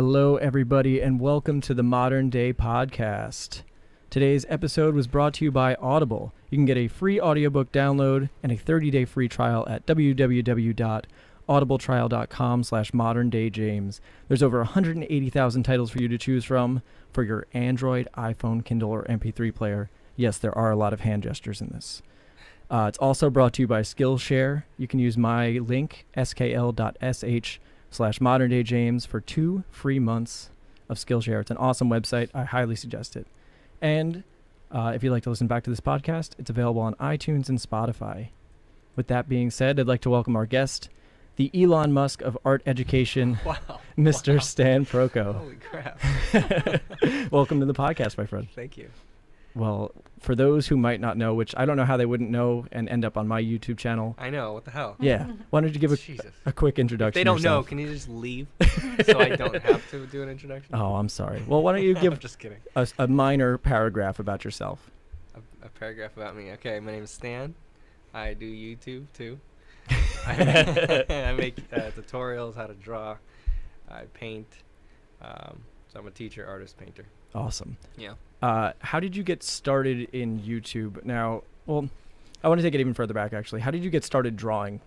Hello, everybody, and welcome to the Modern Day Podcast. Today's episode was brought to you by Audible. You can get a free audiobook download and a 30-day free trial at www.audibletrial.com/moderndayjames. There's over 180,000 titles for you to choose from for your Android, iPhone, Kindle, or MP3 player. Yes, there are a lot of hand gestures in this. It's also brought to you by Skillshare. You can use my link, skl.sh/moderndayjames, for 2 free months of Skillshare. It's an awesome website. I highly suggest it. And if you'd like to listen back to this podcast, it's available on iTunes and Spotify. With that being said, I'd like to welcome our guest, the Elon Musk of art education, Mr. Stan Proko. Holy crap. Welcome to the podcast, my friend. Thank you. Well, for those who might not know, which I don't know how they wouldn't know and end up on my YouTube channel. I know, what the hell? Yeah. Why don't you give a quick introduction? If they don't yourself? know, can you just leave so I don't have to do an introduction? Oh, I'm sorry. Well, why don't you give I'm just kidding. a minor paragraph about yourself? A paragraph about me. Okay, my name is Stan. I do YouTube too. I make tutorials how to draw. I paint. So I'm a teacher, artist, painter. Awesome. Yeah. How did you get started in YouTube? Now, well, I want to take it even further back, actually. How did you get started drawing?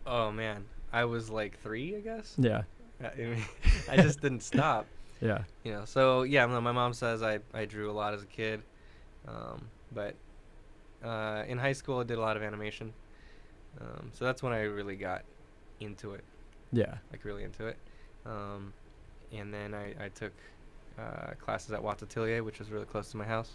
Oh, man. I was like 3, I guess. Yeah. I just didn't stop. Yeah. You know, so, yeah, my mom says I drew a lot as a kid. But in high school, I did a lot of animation. So that's when I really got into it. Yeah. Like, really into it. And then I took classes at Watts Atelier, which was really close to my house.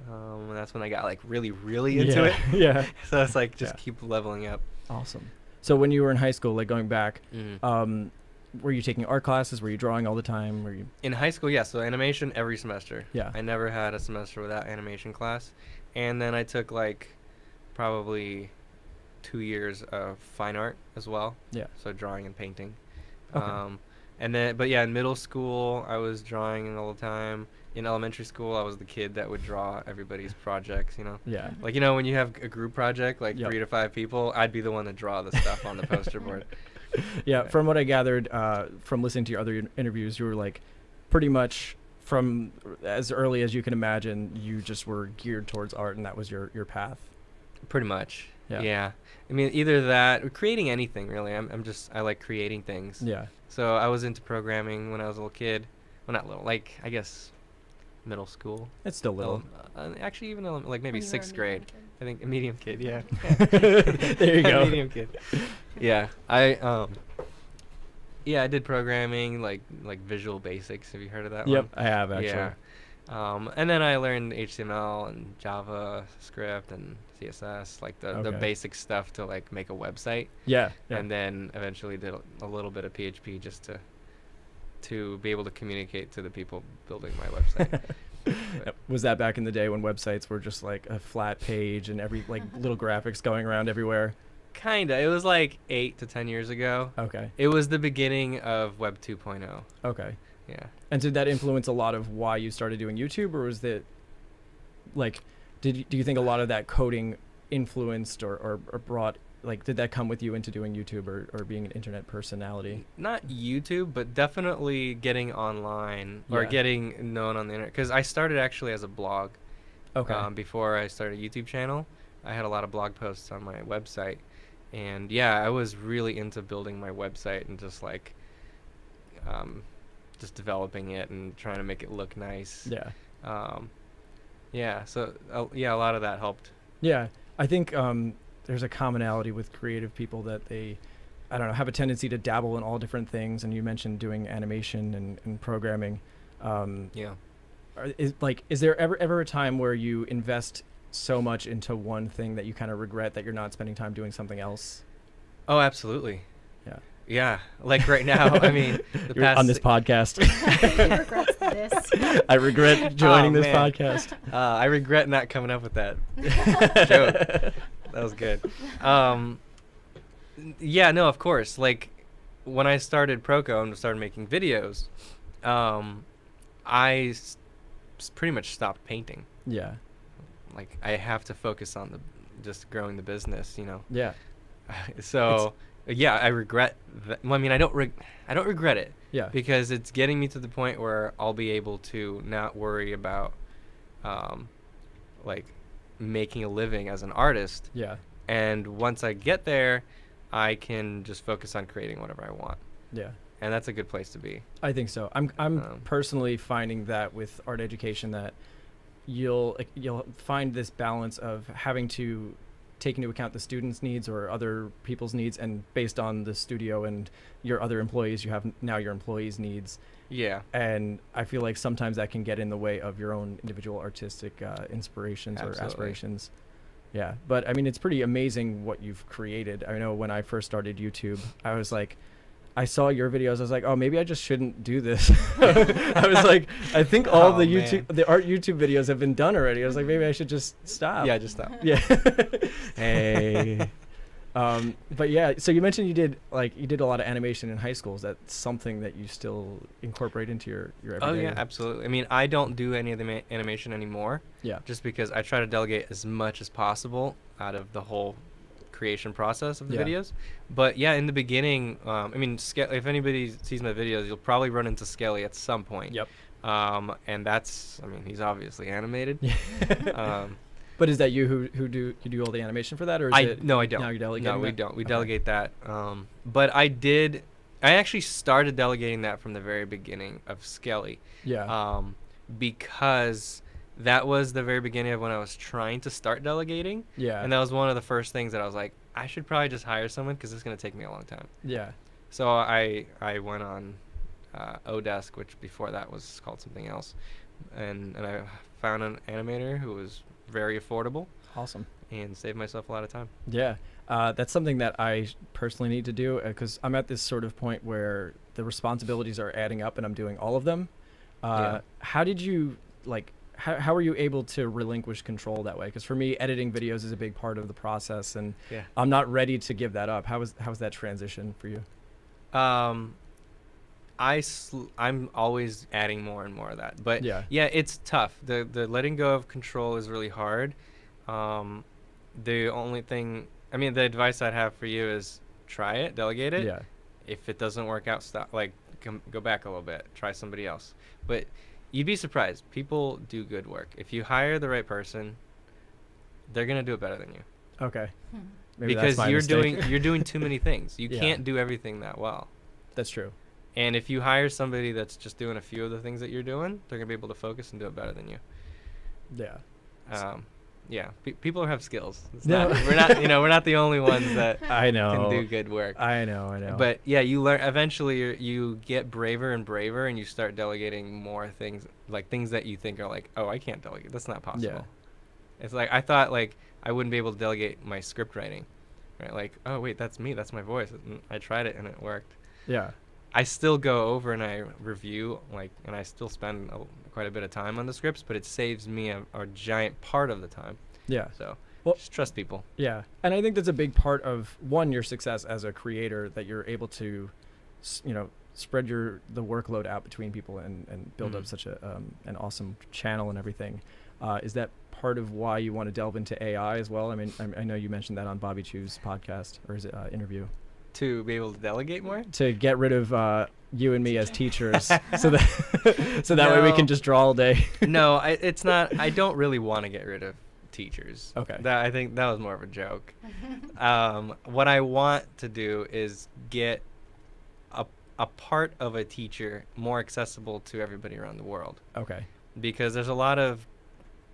And that's when I got like really into it. Yeah. So it's like just keep leveling up. Awesome. So when you were in high school, like going back, were you taking art classes? Were you drawing all the time? Were you in high school? Yeah. So animation every semester. Yeah. I never had a semester without animation class. And then I took like probably 2 years of fine art as well. Yeah. So drawing and painting. Okay. And then, but yeah, in middle school, I was drawing all the time. In elementary school, I was the kid that would draw everybody's projects, you know? Yeah. Like, you know, when you have a group project, like 3 to 5 people, I'd be the one to draw the stuff on the poster board. Yeah, from what I gathered from listening to your other interviews, you were like pretty much from as early as you can imagine, you just were geared towards art and that was your path. Pretty much. Yeah. I mean, either that or creating anything, really. I like creating things. Yeah. So I was into programming when I was a little kid. Well, not little, like, I guess middle school. It's still little. Actually, even like maybe 6th grade. I think a medium kid, yeah. There you go. Medium kid. Yeah. I did programming, like Visual Basics. Have you heard of that one? Yep, I have, actually. Yeah. And then I learned HTML and JavaScript and CSS, like the basic stuff to like make a website. Yeah. And then eventually did a little bit of PHP just to be able to communicate to the people building my website. Was that back in the day when websites were just like a flat page and every like little graphics going around everywhere? Kinda. It was like 8 to 10 years ago. Okay. It was the beginning of Web 2.0. Okay. Yeah. And did that influence a lot of why you started doing YouTube, or was that like, do you think a lot of that coding influenced or brought, like, did that come with you into doing YouTube or being an internet personality? Not YouTube, but definitely getting online or getting known on the internet. Because I started actually as a blog. Okay. Before I started a YouTube channel, I had a lot of blog posts on my website. And yeah, I was really into building my website and just like, just developing it and trying to make it look nice. Yeah. Yeah. So yeah, a lot of that helped. Yeah, I think there's a commonality with creative people that they, I don't know, have a tendency to dabble in all different things. And you mentioned doing animation and programming. Yeah. Is there ever a time where you invest so much into one thing that you kind of regret that you're not spending time doing something else? Oh, absolutely. Yeah. Yeah, like right now. I mean, on this podcast. He regrets this. I regret joining this podcast. I regret not coming up with that joke. That was good. Yeah, no, of course. Like when I started Proko and started making videos, I pretty much stopped painting. Yeah. Like I have to focus on just growing the business, you know. Yeah. So. Yeah, I regret that. Well, I mean, I don't regret it, Yeah. Because it's getting me to the point where I'll be able to not worry about, like, making a living as an artist. Yeah. And once I get there, I can just focus on creating whatever I want. Yeah. And that's a good place to be. I think so. I'm personally finding that with art education that you'll find this balance of having to take into account the students' needs or other people's needs, and based on the studio and your other employees, you have now your employees' needs. Yeah. And I feel like sometimes that can get in the way of your own individual artistic inspirations or aspirations. Yeah. But I mean, it's pretty amazing what you've created. I know when I first started YouTube, I was like, I saw your videos. I was like, oh, maybe I just shouldn't do this. I was like, I think all the art YouTube videos have been done already. I was like, maybe I should just stop. Yeah, just stop. Yeah. Hey. But yeah, so you mentioned you did a lot of animation in high school. Is that something that you still incorporate into your everyday? Oh yeah, absolutely. I mean, I don't do any of the animation anymore. Yeah. Just because I try to delegate as much as possible out of the whole creation process of the videos. But yeah, in the beginning, I mean, if anybody sees my videos, you'll probably run into Skelly at some point. Yep. And that's, I mean, he's obviously animated. But is that you who do all the animation for that, or is it? No, I don't. Now you're delegating No, we that? don't. We delegate that. But I actually started delegating that from the very beginning of Skelly. Yeah. Because that was the very beginning of when I was trying to start delegating. Yeah. And that was one of the first things that I was like, I should probably just hire someone because it's going to take me a long time. Yeah. So I went on Odesk, which before that was called something else. And I found an animator who was very affordable. Awesome. And saved myself a lot of time. Yeah. That's something that I personally need to do because I'm at this sort of point where the responsibilities are adding up and I'm doing all of them. How did you how are you able to relinquish control that way? Because for me, editing videos is a big part of the process, and I'm not ready to give that up. How was that transition for you? I'm always adding more and more of that, but yeah, it's tough. The letting go of control is really hard. The only thing, I mean, the advice I'd have for you is try it, delegate it. Yeah. If it doesn't work out, stop. Go back a little bit, try somebody else. But you'd be surprised. People do good work. If you hire the right person, they're gonna do it better than you. Okay. Maybe because you're doing too many things. You can't do everything that well. That's true. And if you hire somebody that's just doing a few of the things that you're doing, they're gonna be able to focus and do it better than you. Yeah. People have skills. We're not the only ones that I know can do good work. I know. But yeah, you learn eventually. You get braver and braver, and you start delegating more things, like things that you think are like, oh, I can't delegate. That's not possible. Yeah. It's like I thought I wouldn't be able to delegate my script writing, right? Like, oh wait, that's me. That's my voice. And I tried it and it worked. Yeah. I still go over and I review, and I still spend quite a bit of time on the scripts, but it saves me a giant part of the time. Yeah. So just trust people. Yeah. And I think that's a big part of, one, your success as a creator, that you're able to, spread the workload out between people and build up such an awesome channel and everything. Is that part of why you want to delve into AI as well? I mean, I know you mentioned that on Bobby Chu's podcast, or is it interview? To be able to delegate more? To get rid of you and me as teachers, so that way we can just draw all day. No, it's not. I don't really want to get rid of teachers. Okay. I think that was more of a joke. What I want to do is get a part of a teacher more accessible to everybody around the world. Okay. Because there's a lot of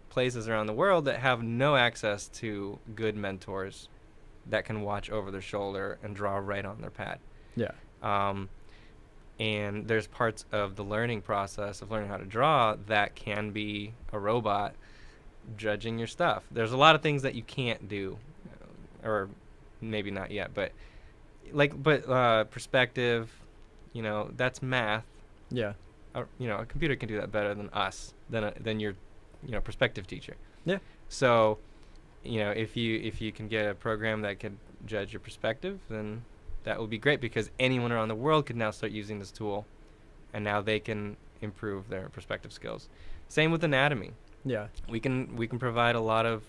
places around the world that have no access to good mentors that can watch over their shoulder and draw right on their pad. Yeah. And there's parts of the learning process of learning how to draw that can be a robot judging your stuff. There's a lot of things that you can't do, or maybe not yet, but perspective, that's math. Yeah. A computer can do that better than us, than your, perspective teacher. Yeah. So, if you can get a program that could judge your perspective, then that would be great, because anyone around the world could now start using this tool, and now they can improve their perspective skills. Same with anatomy. Yeah. We can provide a lot of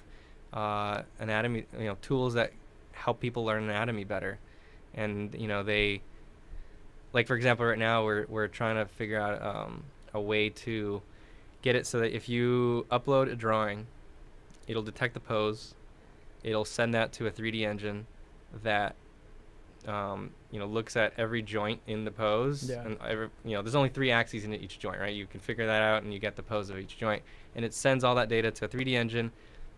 anatomy, tools that help people learn anatomy better, and like for example, right now we're trying to figure out a way to get it so that if you upload a drawing, it'll detect the pose, it'll send that to a 3D engine that looks at every joint in the pose, and there's only 3 axes in each joint, right? You can figure that out and you get the pose of each joint, and it sends all that data to a 3D engine,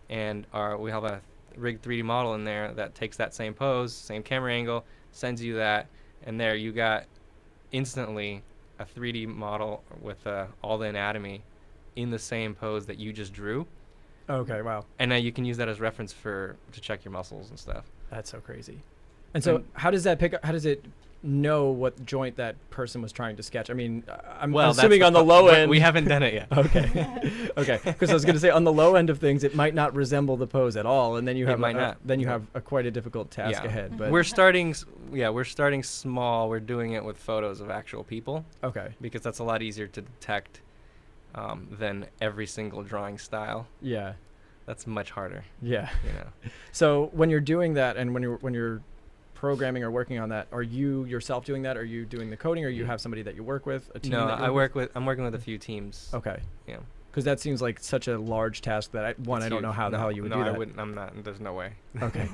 and we have a rigged 3D model in there that takes that same pose, same camera angle, sends you that, and there you got instantly a 3D model with all the anatomy in the same pose that you just drew. Okay, wow. And now you can use that as reference to check your muscles and stuff. That's so crazy. And so how does that pick up? How does it know what joint that person was trying to sketch? I mean, I'm assuming on the low end. We haven't done it yet. Okay. Okay. Because I was going to say on the low end of things, it might not resemble the pose at all, and then you have quite a difficult task ahead. But we're starting small. We're doing it with photos of actual people. Okay. Because that's a lot easier to detect than every single drawing style. Yeah. That's much harder. Yeah. So when you're doing that, and when you're programming or working on that, are you yourself doing that? Are you doing the coding, or you have somebody that you work with, a team? No, I'm working with a few teams. Okay. Yeah. Because that seems like such a large task that I don't know how the hell you would do that. No, I wouldn't. I'm not. There's no way. Okay.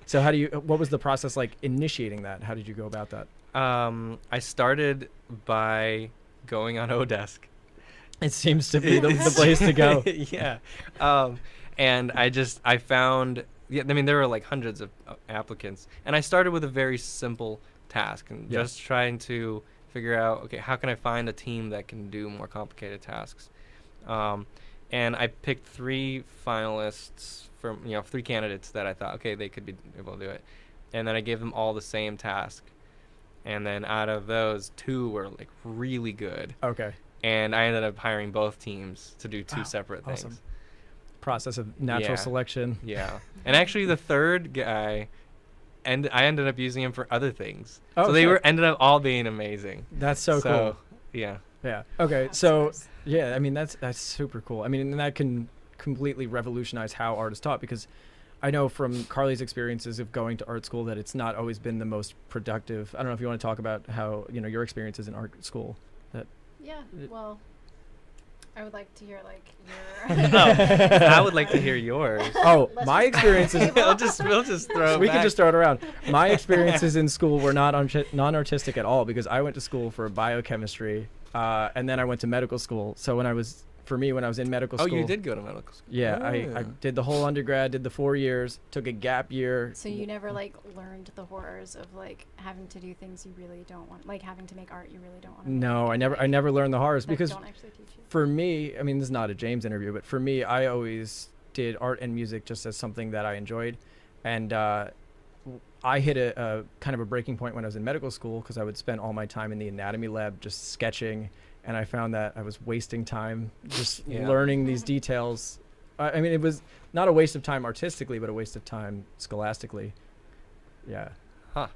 So what was the process like initiating that? How did you go about that? I started by going on Odesk. It seems to be the place to go. Yeah. And I found, there were like hundreds of applicants, and I started with a very simple task and just trying to figure out, okay, how can I find a team that can do more complicated tasks? And I picked 3 finalists from, 3 candidates that I thought, okay, they could be able to do it. And then I gave them all the same task. And then out of those, 2 were like really good. Okay. And I ended up hiring both teams to do 2 separate things. Awesome. Process of natural selection. Yeah. And actually the third guy, and I ended up using him for other things. Oh, so they ended up all being amazing. That's so cool. Yeah. Yeah. Okay. So yeah, I mean that's super cool. I mean, and that can completely revolutionize how art is taught, because I know from Carly's experiences of going to art school that it's not always been the most productive. I don't know if you want to talk about how, your experiences in art school. Yeah. Well, I would like to hear I would like to hear yours. Oh, my experiences. we'll just throw it We back. can just throw it around. My experiences in school were not non-artistic at all, because I went to school for biochemistry, and then I went to medical school. So when I was in medical school. Oh, you did go to medical school. Yeah, I did the whole undergrad, did the 4 years, took a gap year. So you never learned the horrors of having to do things you really don't want, like having to make art you really don't want to make. No, I never learned the horrors, because don't actually teach you. For me, I mean, this is not a James interview, but for me, I always did art and music just as something that I enjoyed. And I hit a kind of a breaking point when I was in medical school, because I would spend all my time in the anatomy lab just sketching. And I found that I was wasting time just learning these details. I mean, it was not a waste of time artistically, but a waste of time scholastically. Yeah. Huh.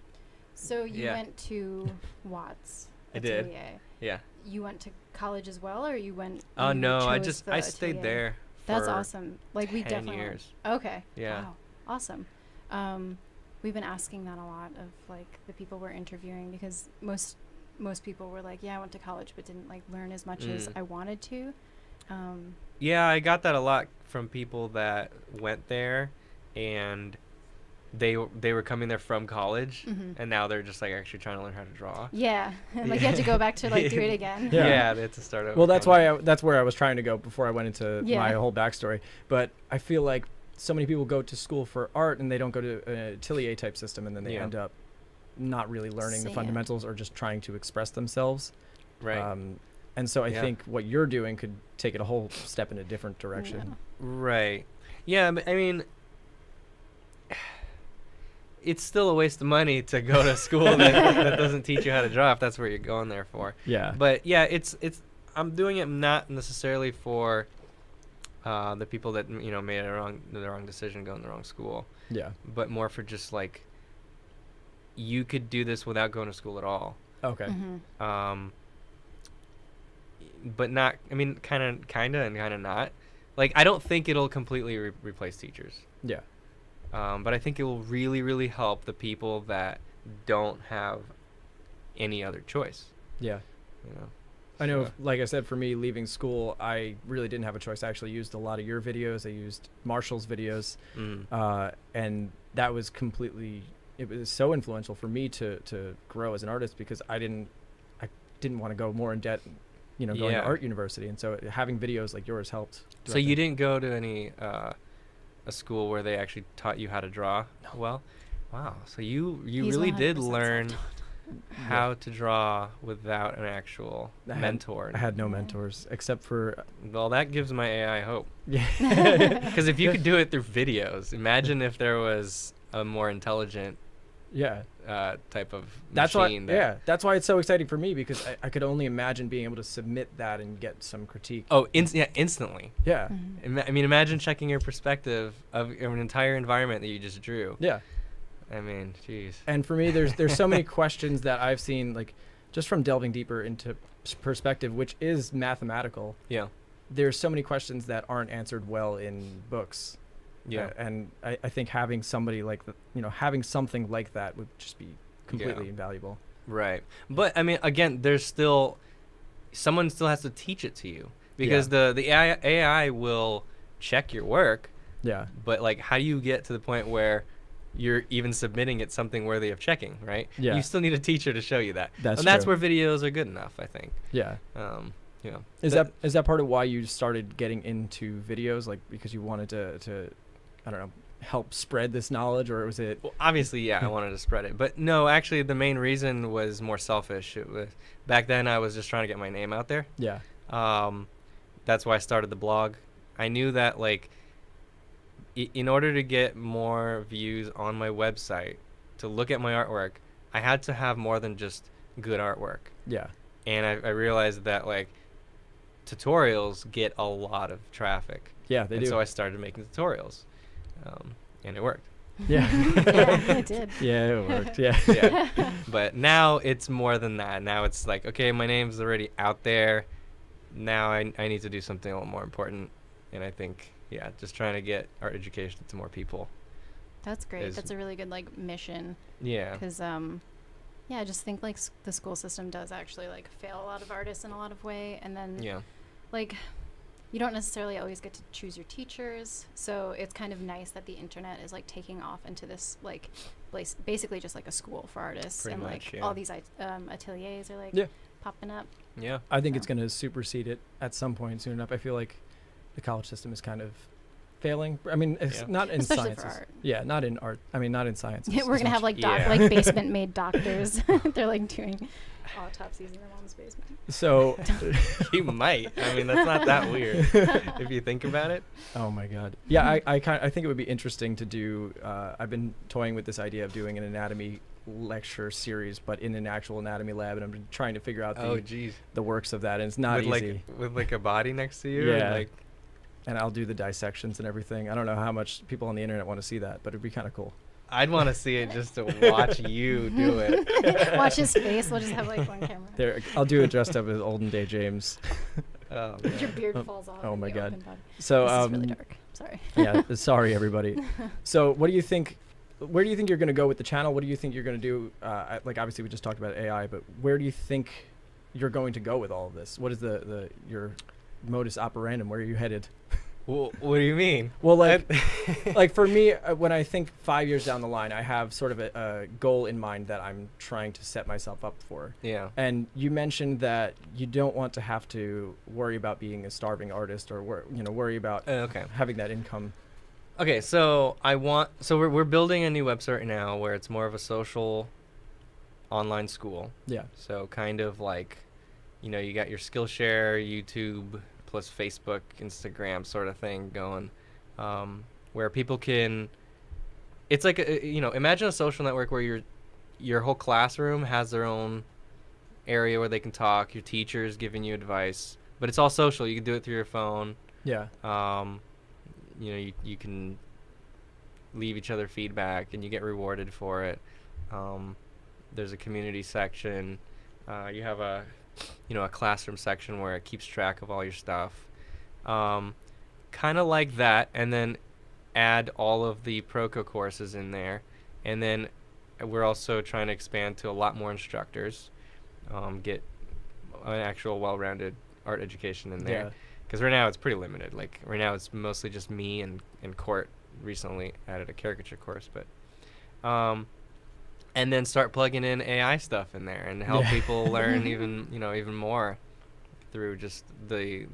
So you went to Watts. I did. Atelier. Yeah. You went to college as well, or you went? Oh no, I atelier? stayed there. That's awesome. We 10 definitely. years. Okay. Yeah. Wow. Awesome. We've been asking that a lot of the people we're interviewing, because most people were like, yeah, I went to college but didn't learn as much as I wanted to. Yeah, I got that a lot from people that went there, and they were coming there from college, and now they're just actually trying to learn how to draw. Yeah, you had to go back to do it again. Yeah, they had to start over. Well, that's where I was trying to go before I went into my whole backstory. But I feel like so many people go to school for art and they don't go to an atelier type system, and then they end up not really learning the fundamentals, or just trying to express themselves. Right. And so I think what you're doing could take it a whole step in a different direction. Yeah. Right. Yeah, I mean, it's still a waste of money to go to school that doesn't teach you how to draw, if that's what you're going there for. Yeah. But yeah, I'm doing it not necessarily for the people that made the wrong decision going to the wrong school. Yeah. But more for just you could do this without going to school at all. Okay. Mm-hmm. But not. I mean, kind of, and kind of not. I don't think it'll completely replace teachers. Yeah. But I think it will really, really help the people that don't have any other choice. Yeah. You know. I know, like I said, for me, leaving school, I really didn't have a choice. I actually used a lot of your videos. I used Marshall's videos, and that was it was so influential for me to grow as an artist, because I didn't want to go more in debt, going to art university. And so having videos like yours helped. So you didn't go to any, a school where they actually taught you how to draw? No. Well, wow. So you really did learn how to draw without an actual mentor. I had no mentors except for... Well, that gives my AI hope. Yeah. Because if you could do it through videos, imagine if there was a more intelligent type of machine. That's why it's so exciting for me, because I could only imagine being able to submit that and get some critique. Oh, instantly. Yeah. I mean, imagine checking your perspective of an entire environment that you just drew. Yeah. I mean, geez. And for me, there's so many questions that I've seen, like, just from delving deeper into perspective, which is mathematical. Yeah. There's so many questions that aren't answered well in books. Yeah. And I think having somebody like having something like that would just be completely invaluable. Right. But I mean, again, someone still has to teach it to you, because the AI will check your work. Yeah. But like, how do you get to the point where you're even submitting it something worthy of checking, right? Yeah. You still need a teacher to show you that. That's true. Where videos are good enough, I think. Yeah. Is that part of why you started getting into videos, like because you wanted to I don't know, help spread this knowledge, or was it? Well, obviously, I wanted to spread it, but no, actually, the main reason was more selfish. It was back then I was just trying to get my name out there. Yeah. That's why I started the blog. I knew that like, in order to get more views on my website, to look at my artwork, I had to have more than just good artwork. Yeah. And I realized that like, tutorials get a lot of traffic. Yeah, they do. So I started making tutorials. And it worked. Yeah. Yeah, it did. Yeah, it worked. Yeah. Yeah. But now it's more than that. Now it's like, okay, my name's already out there. Now I need to do something a little more important. And I think, just trying to get art education to more people. That's great. That's a really good like mission. Yeah. Because I just think like the school system does actually like fail a lot of artists in a lot of way, and then like, you don't necessarily always get to choose your teachers, so it's kind of nice that the internet is like taking off into this like place, basically just like a school for artists. Pretty and much, like all these ateliers are like popping up. Yeah, I think it's going to supersede it at some point soon enough. I feel like the college system is kind of failing. I mean, it's not in especially science. For art. Yeah, not in art. I mean, not in science. Yeah, we're gonna have like like basement made doctors. They're like doing autopsies in their mom's basement. So you might. I mean, that's not that weird if you think about it. Oh my God. Yeah, I think it would be interesting to do. I've been toying with this idea of doing an anatomy lecture series, but in an actual anatomy lab, and I'm trying to figure out the works of that, and it's not easy. With like a body next to you. Yeah. And and I'll do the dissections and everything. I don't know how much people on the internet want to see that, but it'd be kind of cool. I'd want to see it just to watch you do it. Watch his face. We'll just have like one camera. There, I'll do it dressed up as olden day James. Oh, your beard falls off. Oh my God. So this is really dark. Sorry. Yeah. Sorry, everybody. So, what do you think? Where do you think you're going to go with the channel? What do you think you're going to do? Like, obviously, we just talked about AI, but where do you think you're going to go with all of this? What is your modus operandum? Where are you headed? Well, what do you mean? Well, like for me, when I think 5 years down the line, I have sort of a goal in mind that I'm trying to set myself up for. Yeah. And you mentioned that you don't want to have to worry about being a starving artist, or worry about having that income. Okay, so we're building a new website right now where it's more of a social online school. Yeah. So kind of like, you got your Skillshare, YouTube, plus Facebook, Instagram sort of thing going, where people can, it's like, imagine a social network where your whole classroom has their own area where they can talk, your teacher's giving you advice, but it's all social. You can do it through your phone. Yeah. You can leave each other feedback and you get rewarded for it. There's a community section. You have a classroom section where it keeps track of all your stuff. Kind of like that, and then add all of the Proko courses in there. And then we're also trying to expand to a lot more instructors. get an actual well-rounded art education in there. Because right now it's pretty limited. Like right now it's mostly just me and Court recently added a caricature course, but and then start plugging in AI stuff in there and help people learn even more through just the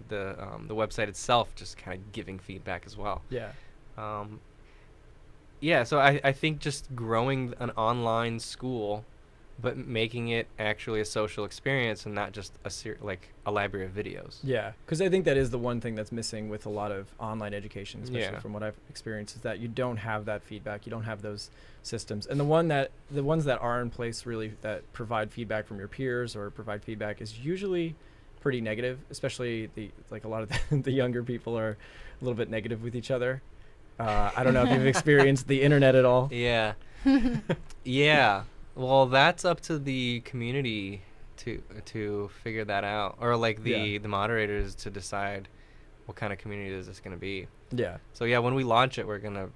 website itself, just kind of giving feedback as well. So I think just growing an online school, but making it actually a social experience and not just a library of videos. Yeah, because I think that is the one thing that's missing with a lot of online education, especially from what I've experienced, is that you don't have that feedback. You don't have those systems. And the ones that are in place really that provide feedback from your peers or provide feedback is usually pretty negative, especially a lot of the younger people are a little bit negative with each other. I don't know if you've experienced the internet at all. Yeah. Yeah. Well, that's up to the community to figure that out, or like the moderators to decide what kind of community is this going to be. Yeah. So yeah, when we launch it, we're gonna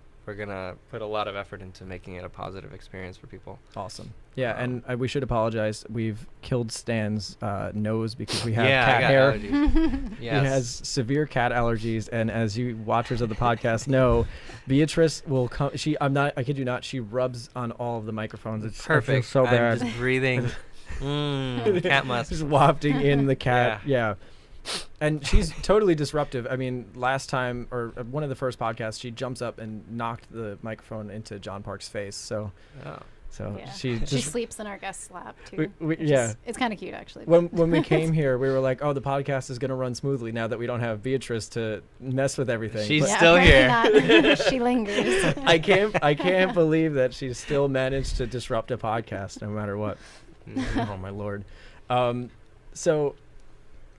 put a lot of effort into making it a positive experience for people. Awesome. Yeah, and we should apologize. We've killed Stan's nose because we have cat hair. Yes. He has severe cat allergies, and as you watchers of the podcast know, Beatrice will come. I kid you not. She rubs on all of the microphones. It's perfect. So bad. I'm just breathing. Cat musk. Just wafting in the cat. Yeah. And she's totally disruptive. I mean, last time, or one of the first podcasts, she jumps up and knocked the microphone into John Park's face. So she sleeps in our guest's lap too. It's kind of cute actually. When we came here, we were like, "Oh, the podcast is going to run smoothly now that we don't have Beatrice to mess with everything." She's still here. She lingers. I can't believe that she still managed to disrupt a podcast no matter what. Oh my Lord. So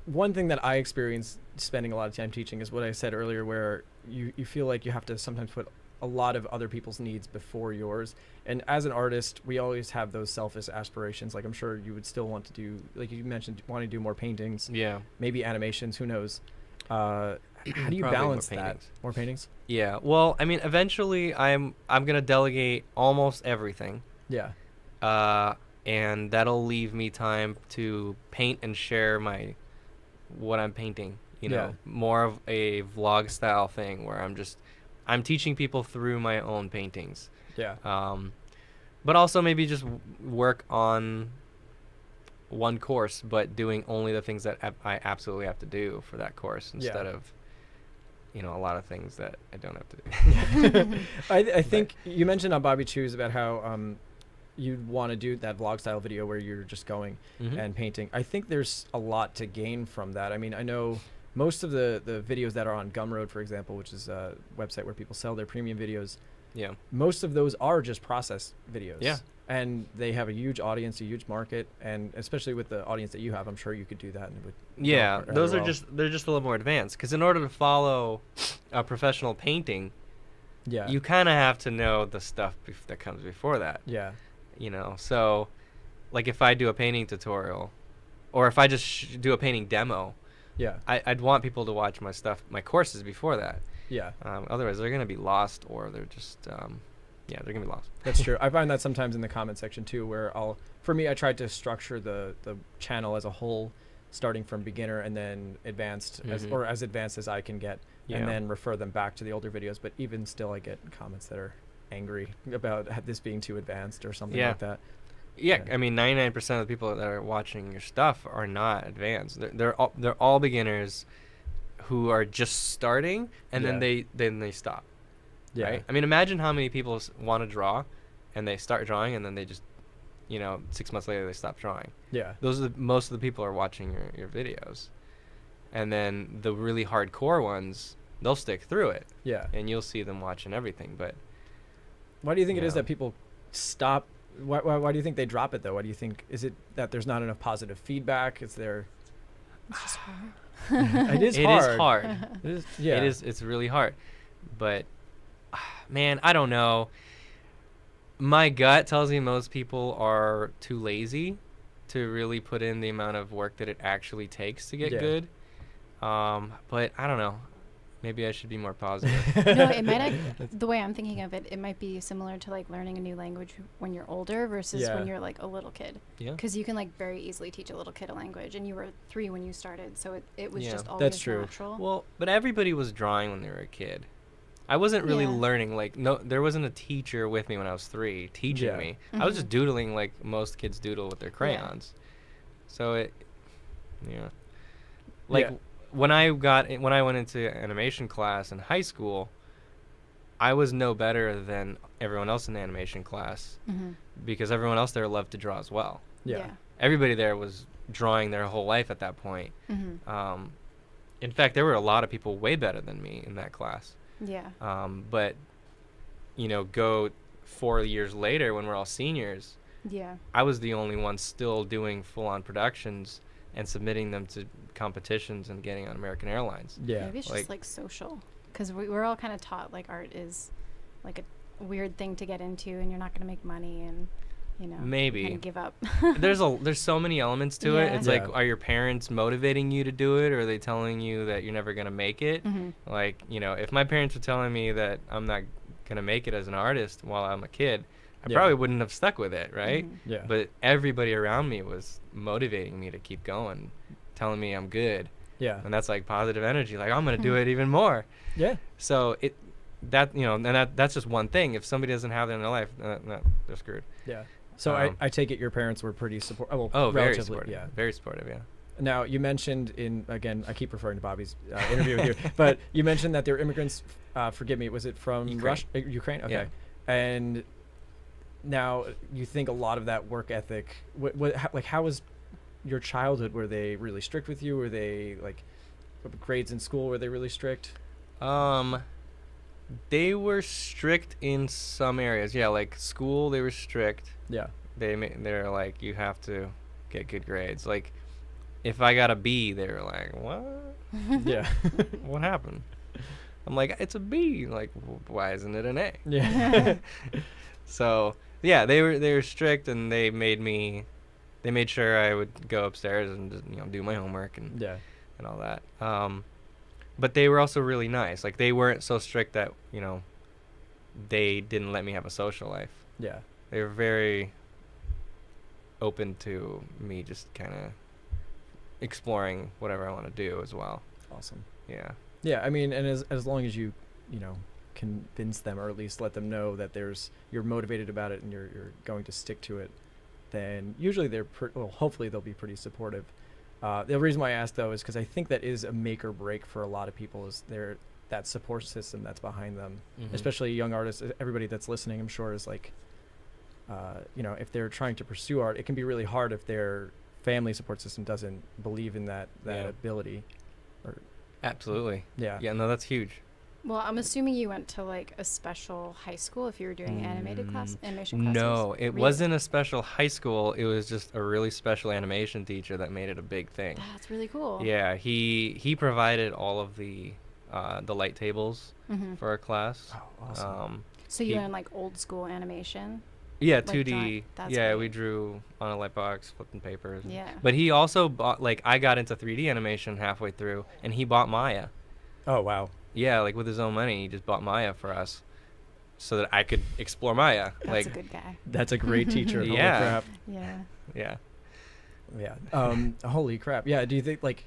one thing that I experienced spending a lot of time teaching is what I said earlier, where you feel like you have to sometimes put a lot of other people's needs before yours. And as an artist, we always have those selfish aspirations. Like I'm sure you would still want to do, like you mentioned, wanting to do more paintings. Yeah. Maybe animations, who knows? How do you balance that? More paintings? Yeah. Well, I mean, eventually I'm going to delegate almost everything. Yeah. And that'll leave me time to paint and share what I'm painting, more of a vlog style thing where I'm teaching people through my own paintings. Yeah. But also maybe just work on one course, but doing only the things that I absolutely have to do for that course instead of, a lot of things that I don't have to do. I think you mentioned on Bobby Chews about how, you'd want to do that vlog style video where you're just going and painting. I think there's a lot to gain from that. I mean, I know most of the videos that are on Gumroad, for example, which is a website where people sell their premium videos. Yeah. Most of those are just process videos. Yeah. And they have a huge audience, a huge market, and especially with the audience that you have, I'm sure you could do that. And it would those are they're just a little more advanced, because in order to follow a professional painting, you kind of have to know the stuff that comes before that. Yeah. So like if I do a painting tutorial or if I just do a painting demo, I'd want people to watch my courses before that. Yeah. Otherwise they're going to be lost, or they're just, they're going to be lost. That's true. I find that sometimes in the comment section too, where I tried to structure the channel as a whole, starting from beginner and then advanced as advanced as I can get, and then refer them back to the older videos. But even still, I get comments that are angry about this being too advanced or something like that. Yeah, I mean, 99% of the people that are watching your stuff are not advanced. They're all beginners who are just starting, and then they stop. Yeah. Right? I mean, imagine how many people want to draw, and they start drawing, and then they just, 6 months later they stop drawing. Yeah. Those are most of the people are watching your videos, and then the really hardcore ones, they'll stick through it. Yeah. And you'll see them watching everything, but. Why do you think it is that people stop? Why do you think they drop it, though? Why do you think? Is it that there's not enough positive feedback? Is there? It's just hard. It is hard. It is. Yeah. It is. It's really hard. But, man, I don't know. My gut tells me most people are too lazy to really put in the amount of work that it actually takes to get good. But I don't know. Maybe I should be more positive. No, it might. The way I'm thinking of it, it might be similar to like learning a new language when you're older versus when you're like a little kid. Yeah. Because you can like very easily teach a little kid a language, and you were 3 when you started, so it was just always That's true. natural. Well, but everybody was drawing when they were a kid. I wasn't really learning. Like, no, there wasn't a teacher with me when I was 3 teaching me. I was just doodling like most kids doodle with their crayons. So when I went into animation class in high school, I was no better than everyone else in the animation class because everyone else there loved to draw as well. Yeah. Everybody there was drawing their whole life at that point. In fact, there were a lot of people way better than me in that class. Yeah. But, go 4 years later when we're all seniors, I was the only one still doing full-on productions and submitting them to competitions and getting on American Airlines. Yeah. Maybe it's just like social, because we're all kind of taught like art is like a weird thing to get into, and you're not going to make money, and maybe kind of give up. there's so many elements to it. It's like, are your parents motivating you to do it, or are they telling you that you're never going to make it? Like, if my parents were telling me that I'm not going to make it as an artist while I'm a kid, I probably wouldn't have stuck with it, right? Yeah. But everybody around me was motivating me to keep going, telling me I'm good. Yeah. And that's like positive energy. Like, I'm going to do it even more. Yeah. So that's just one thing. If somebody doesn't have that in their life, they're screwed. Yeah. So I take it your parents were pretty supportive. Very supportive. Yeah. Very supportive. Yeah. Now, you mentioned again, I keep referring to Bobby's interview with you, but you mentioned that they're immigrants. Forgive me, was it from Ukraine? Ukraine? Okay. Yeah. And now you think a lot of that work ethic, how was your childhood? Were they really strict with you? Were they like grades in school? Were they really strict? They were strict in some areas. Yeah, like school, they were strict. Yeah. They're like, you have to get good grades. Like, if I got a B, they were like, what? Yeah. What happened? I'm like, it's a B. Like, why isn't it an A? Yeah. So yeah, they were strict, and they made sure I would go upstairs and just, do my homework and all that. But they were also really nice. Like, they weren't so strict that they didn't let me have a social life. Yeah. They were very open to me just kind of exploring whatever I want to do as well. Awesome. Yeah. Yeah, I mean, and as long as you convince them, or at least let them know that you're motivated about it and you're going to stick to it, then usually hopefully they'll be pretty supportive. The reason why I asked, though, is because I think that is a make or break for a lot of people, is that support system that's behind them, especially young artists. Everybody that's listening, I'm sure, is like, if they're trying to pursue art, it can be really hard if their family support system doesn't believe in that ability. Absolutely. Yeah. Yeah, no, that's huge. Well, I'm assuming you went to like a special high school if you were doing animation classes. No, it wasn't a special high school. It was just a really special animation teacher that made it a big thing. That's really cool. Yeah, he provided all of the light tables for our class. Oh, awesome. So you learned like old school animation? Yeah, like 2D. That's yeah, great. We drew on a light box, flipping papers. Yeah. But he also bought, like, I got into 3D animation halfway through, and he bought Maya. Oh, wow. Yeah, like with his own money, he just bought Maya for us so that I could explore Maya. That's a good guy. That's a great teacher. Holy crap. Yeah. Yeah. Yeah. Holy crap. Yeah. Do you think, like,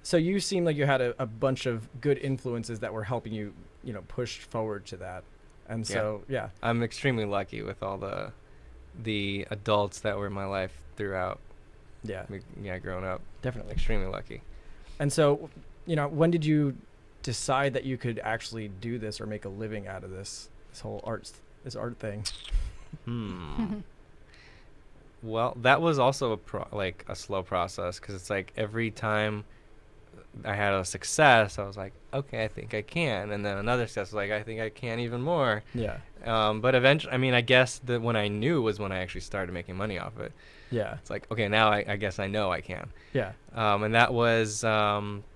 so you seem like you had a bunch of good influences that were helping you, push forward to that. And so, yeah. I'm extremely lucky with all the adults that were in my life throughout. Yeah. Growing up. Definitely. Extremely lucky. And so, when did you decide that you could actually do this or make a living out of this whole art thing? Well, that was also a slow process, because it's like every time I had a success, I was like, okay, I think I can. And then another success was like, I think I can even more. Yeah. But eventually, I guess that when I knew was when I actually started making money off it. Yeah. It's like, okay, now I guess I know I can. Yeah. And that was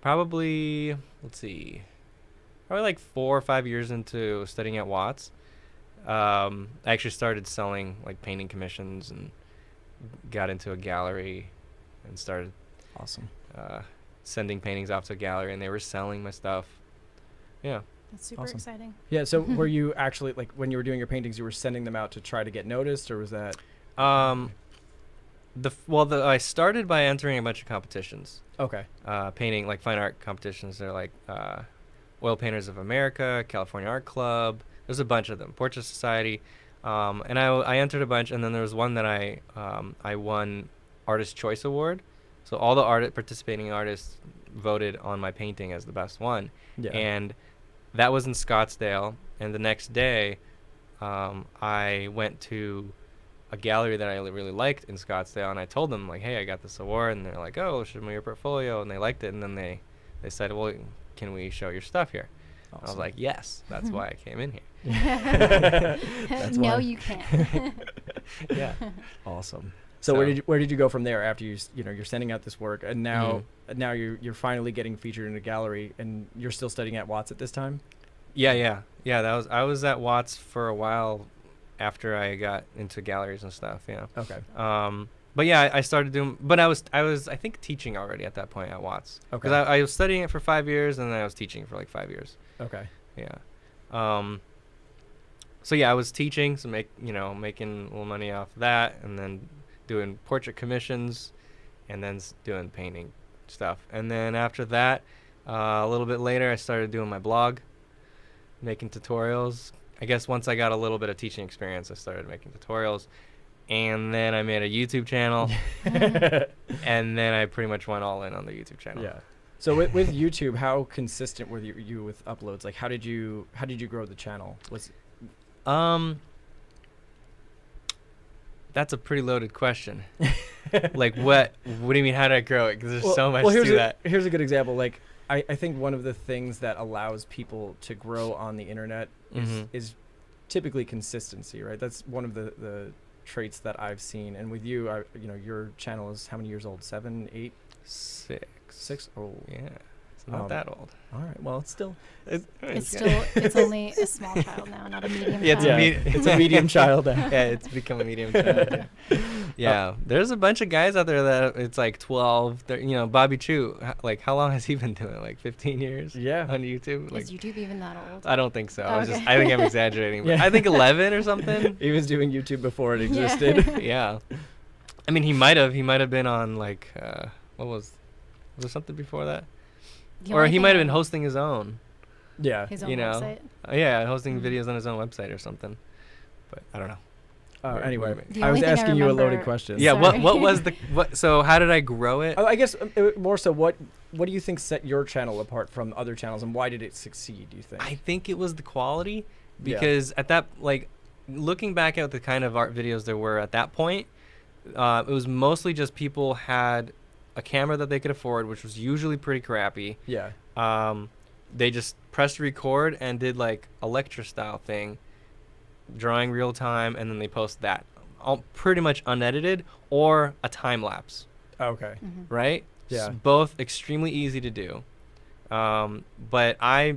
probably like 4 or 5 years into studying at Watts. I actually started selling like painting commissions and got into a gallery and started awesome sending paintings off to a gallery, and they were selling my stuff. Yeah. That's super exciting. Yeah. So were you actually, like, when you were doing your paintings, you were sending them out to try to get noticed, or was that? I started by entering a bunch of competitions. Okay. Painting, like fine art competitions. They're like Oil Painters of America, California Art Club. There's a bunch of them. Portrait Society. And I entered a bunch, and then there was one that I won Artist Choice Award. So all the participating artists voted on my painting as the best one. Yeah. And that was in Scottsdale. And the next day, I went to a gallery that I really liked in Scottsdale, and I told them, like, hey, I got this award, and they're like, oh, show me your portfolio, and they liked it, and then they said, well, can we show your stuff here? Awesome. I was like, yes, that's why I came in here. No, you can't. Yeah. Awesome. So where did you go from there after you're sending out this work, and now you're finally getting featured in a gallery, and you're still studying at Watts at this time? Yeah. I was at Watts for a while after I got into galleries and stuff. Yeah. Okay. But yeah, I started doing. But I was I think teaching already at that point at Watts. Okay. Because I was studying it for 5 years, and then I was teaching for like 5 years. Okay. Yeah. So yeah, I was teaching, so making a little money off that, and then doing portrait commissions, and then doing painting stuff. And then after that, a little bit later, I started doing my blog, making tutorials. I guess once I got a little bit of teaching experience, I started making tutorials. And then I made a YouTube channel. And then I pretty much went all in on the YouTube channel. Yeah. So with YouTube, how consistent were you with uploads? Like, how did you grow the channel? That's a pretty loaded question. Like, what do you mean, how did I grow it? Because there's so much to that. Here's a good example. Like, I think one of the things that allows people to grow on the internet is typically consistency, right? That's one of the traits that I've seen. And with you, your channel is how many years old? 7, 8? 6? Oh, yeah. It's not that old. All right. Well, it's still. It's only a small child now, not a medium child. It's a medium child now. Yeah, it's become a medium child. Yeah. There's a bunch of guys out there that it's like 12. Bobby Chu, like, how long has he been doing it? Like 15 years? Yeah. On YouTube? Is YouTube even that old? I don't think so. Okay. I think I'm exaggerating. But I think 11 or something. He was doing YouTube before it existed. Yeah. I mean, he might have been on, like, was there something before that? Or he might have been hosting his own. Yeah. His own website? Yeah, hosting videos on his own website or something. But I don't know. Anyway, I was asking you a loaded question. Yeah, what was so how did I grow it? I guess more so what do you think set your channel apart from other channels, and why did it succeed, do you think? I think it was the quality, because at that, like, looking back at the kind of art videos there were at that point, it was mostly just people had a camera that they could afford, which was usually pretty crappy. Yeah. They just pressed record and did like a lecture style thing, drawing real time, and then they post that all pretty much unedited or a time lapse. Okay. Right? Yeah. So both extremely easy to do. But I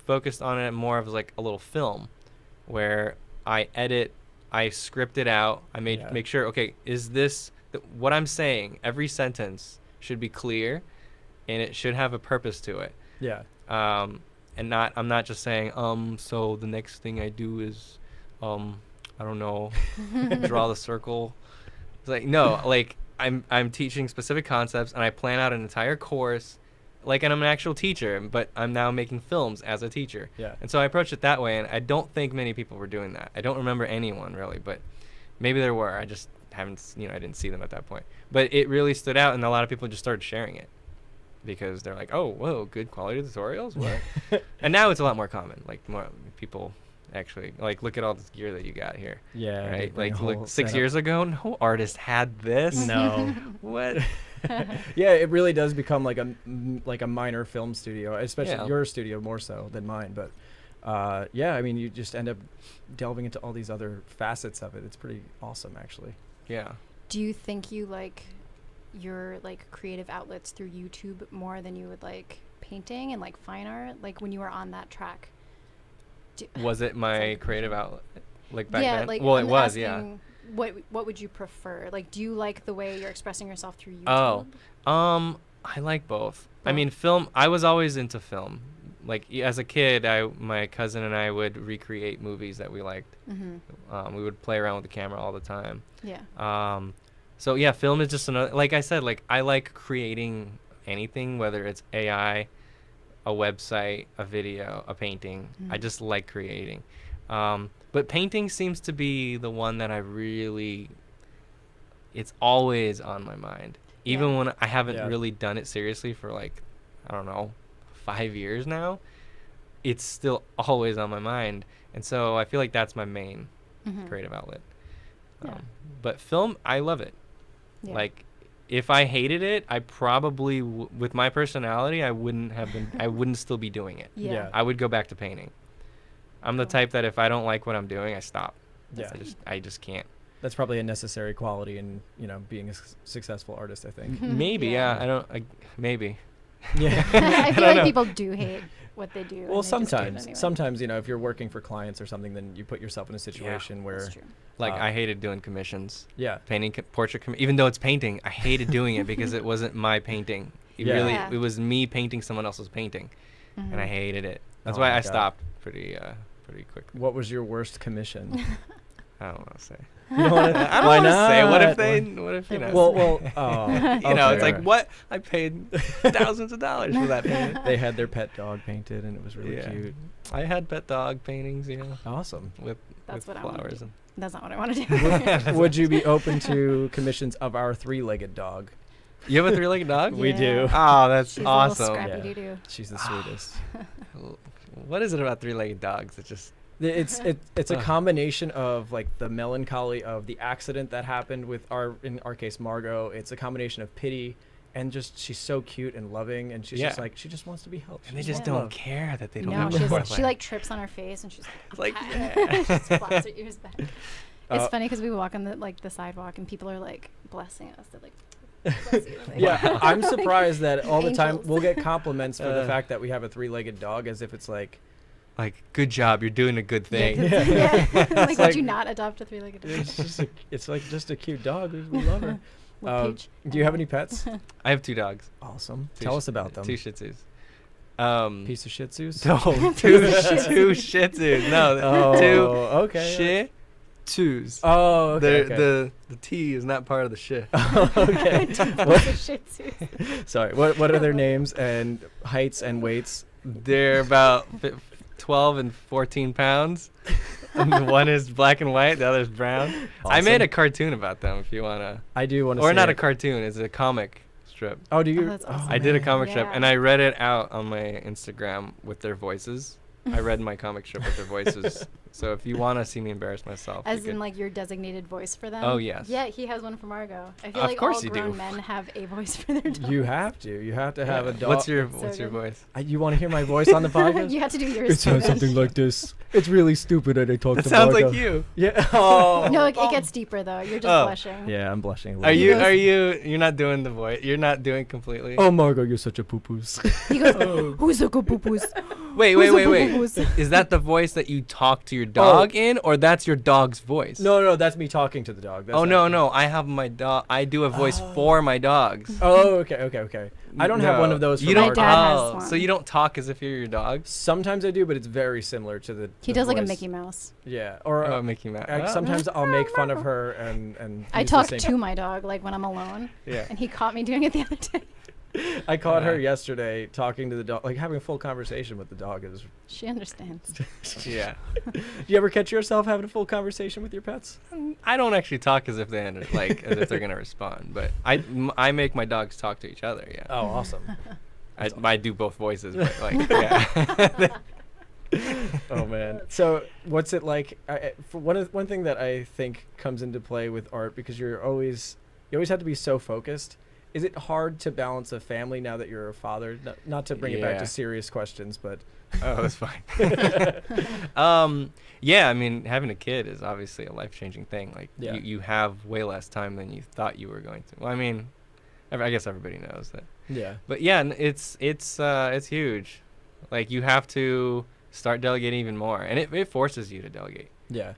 focused on it more of like a little film where I edit, I script it out, I make sure, okay, is this what I'm saying? Every sentence should be clear, and it should have a purpose to it. Yeah. And I'm not just saying, so the next thing I do is, I don't know, draw the circle. It's like, no, like I'm teaching specific concepts, and I plan out an entire course, like, and I'm an actual teacher, but I'm now making films as a teacher. Yeah. And so I approached it that way, and I don't think many people were doing that. I don't remember anyone really, but maybe there were. I just haven't, I didn't see them at that point. But it really stood out, and a lot of people just started sharing it because they're like, oh, whoa, good quality tutorials? What? And now it's a lot more common. Like, more people actually, like, look at all this gear that you got here. Yeah. Right? Like, look, 6 years ago, no artist had this. No. What? Yeah, it really does become like a minor film studio, especially your studio more so than mine. But yeah, I mean, you just end up delving into all these other facets of it. It's pretty awesome, actually. Yeah. Do you think you like your like creative outlets through YouTube more than you would like painting and like fine art? Like when you were on that track, was it my creative outlet like back then? Like, well, I'm it was, asking, yeah. What would you prefer? Like, do you like the way you're expressing yourself through YouTube? I like both. I mean, film. I was always into film. like as a kid, my cousin and I would recreate movies that we liked. We would play around with the camera all the time. Yeah. So yeah, film is just another, like I said, like I like creating anything, whether it's AI, a website, a video, a painting. I just like creating. But painting seems to be the one that I really, it's always on my mind. Even when I haven't really done it seriously for like, I don't know, 5 years now, it's still always on my mind. And so I feel like that's my main creative outlet. But film, I love it. Yeah. Like, if I hated it, I probably, with my personality, I wouldn't still be doing it. Yeah. I would go back to painting. I'm the type that if I don't like what I'm doing, I stop. Yeah. I just can't. That's probably a necessary quality in, being a successful artist, I think. Maybe, yeah. Maybe. Yeah. I feel like people do hate what they do. Well, sometimes, if you're working for clients or something, then you put yourself in a situation where, like, I hated doing commissions. Yeah. Painting portrait, even though it's painting, I hated doing it because it wasn't my painting. It was me painting someone else's painting, and I hated it. That's why I stopped pretty quickly. What was your worst commission? I don't want to say. I don't want to say. What if you know? Well, it's like what I paid thousands of dollars for that painting. They had their pet dog painted, and it was really cute. I had pet dog paintings. Awesome. With flowers. That's not what I want to do. Would you be open to commissions of our 3-legged dog? You have a 3-legged dog? We do. Oh, that's She's awesome. She's the sweetest. What is it about 3-legged dogs? It's a combination of like the melancholy of the accident that happened with in our case Margot. It's a combination of pity and just she's so cute and loving, and she's just like she just wants to be helped. And they just don't care that they don't. No, she like trips on her face and she's like she just flaps her ears back. It's funny because we walk on the sidewalk and people are like blessing us. They're like. Yeah, I'm surprised that all the time we'll get compliments for the fact that we have a 3-legged dog, as if it's like good job, you're doing a good thing. Like, would you not adopt a 3-legged dog? It's like just a cute dog. We love her. Do you have any pets? I have 2 dogs. Awesome. Tell us about them. 2 Shih Tzus. Piece of Shih Tzus? No, 2 Shih Tzus. No, 2 Shih Tzus. Oh, okay. The T is not part of the shih. Okay. Shih Tzus. Sorry. What are their names and heights and weights? They're about 12 and 14 pounds. And one is black and white, the other is brown. Awesome. I made a cartoon about them if you want to. I do want to. Or not a cartoon, it's a comic strip. Oh, do you? That's awesome. I did a comic strip, and I read it out on my Instagram with their voices. I read my comic strip with their voices. So if you want to see me embarrass myself. As in like your designated voice for them? Oh, yes. Yeah, he has one for Margot. I feel of like course all grown men have a voice for their dogs. You have to. You have to have a dog. What's your voice? You want to hear my voice on the podcast? You have to do yours. It sounds something like this. It's really stupid that I talk to Margot. It sounds like you. Yeah. Oh. No, it gets deeper though. You're just blushing. Yeah, I'm blushing. You're not doing the voice. You're not doing completely. Oh, Margot, you're such a poo-poos. He goes, who's a poo-poos? Wait. Is that the voice that you talk to your dog in, or that's your dog's voice? No, that's me talking to the dog. That's no. I have my dog. I do a voice for my dogs. Oh, okay. I don't have one of those. You don't. My dad has one. So you don't talk as if you're your dog? Sometimes I do, but it's very similar to the. He does voice. Like a Mickey Mouse. Yeah, or Mickey Mouse. Sometimes I'll make fun of her and. I talk to my dog like when I'm alone. Yeah. And he caught me doing it the other day. I caught her yesterday talking to the dog, like having a full conversation with the dog. She understands. Yeah. Do you ever catch yourself having a full conversation with your pets? I don't actually talk as if they as if they're gonna respond, but I make my dogs talk to each other. Yeah. Oh, awesome. I do both voices, but yeah. Oh man. So what's it like? For one thing that I think comes into play with art, because you always have to be so focused. Is it hard to balance a family now that you're a father? Not to bring it back to serious questions, but oh, that's fine. Yeah, I mean, having a kid is obviously a life-changing thing. Like you have way less time than you thought you were going to. Well, I mean, I guess everybody knows that. Yeah. But yeah, it's huge. Like you have to start delegating even more, and it forces you to delegate. Yeah.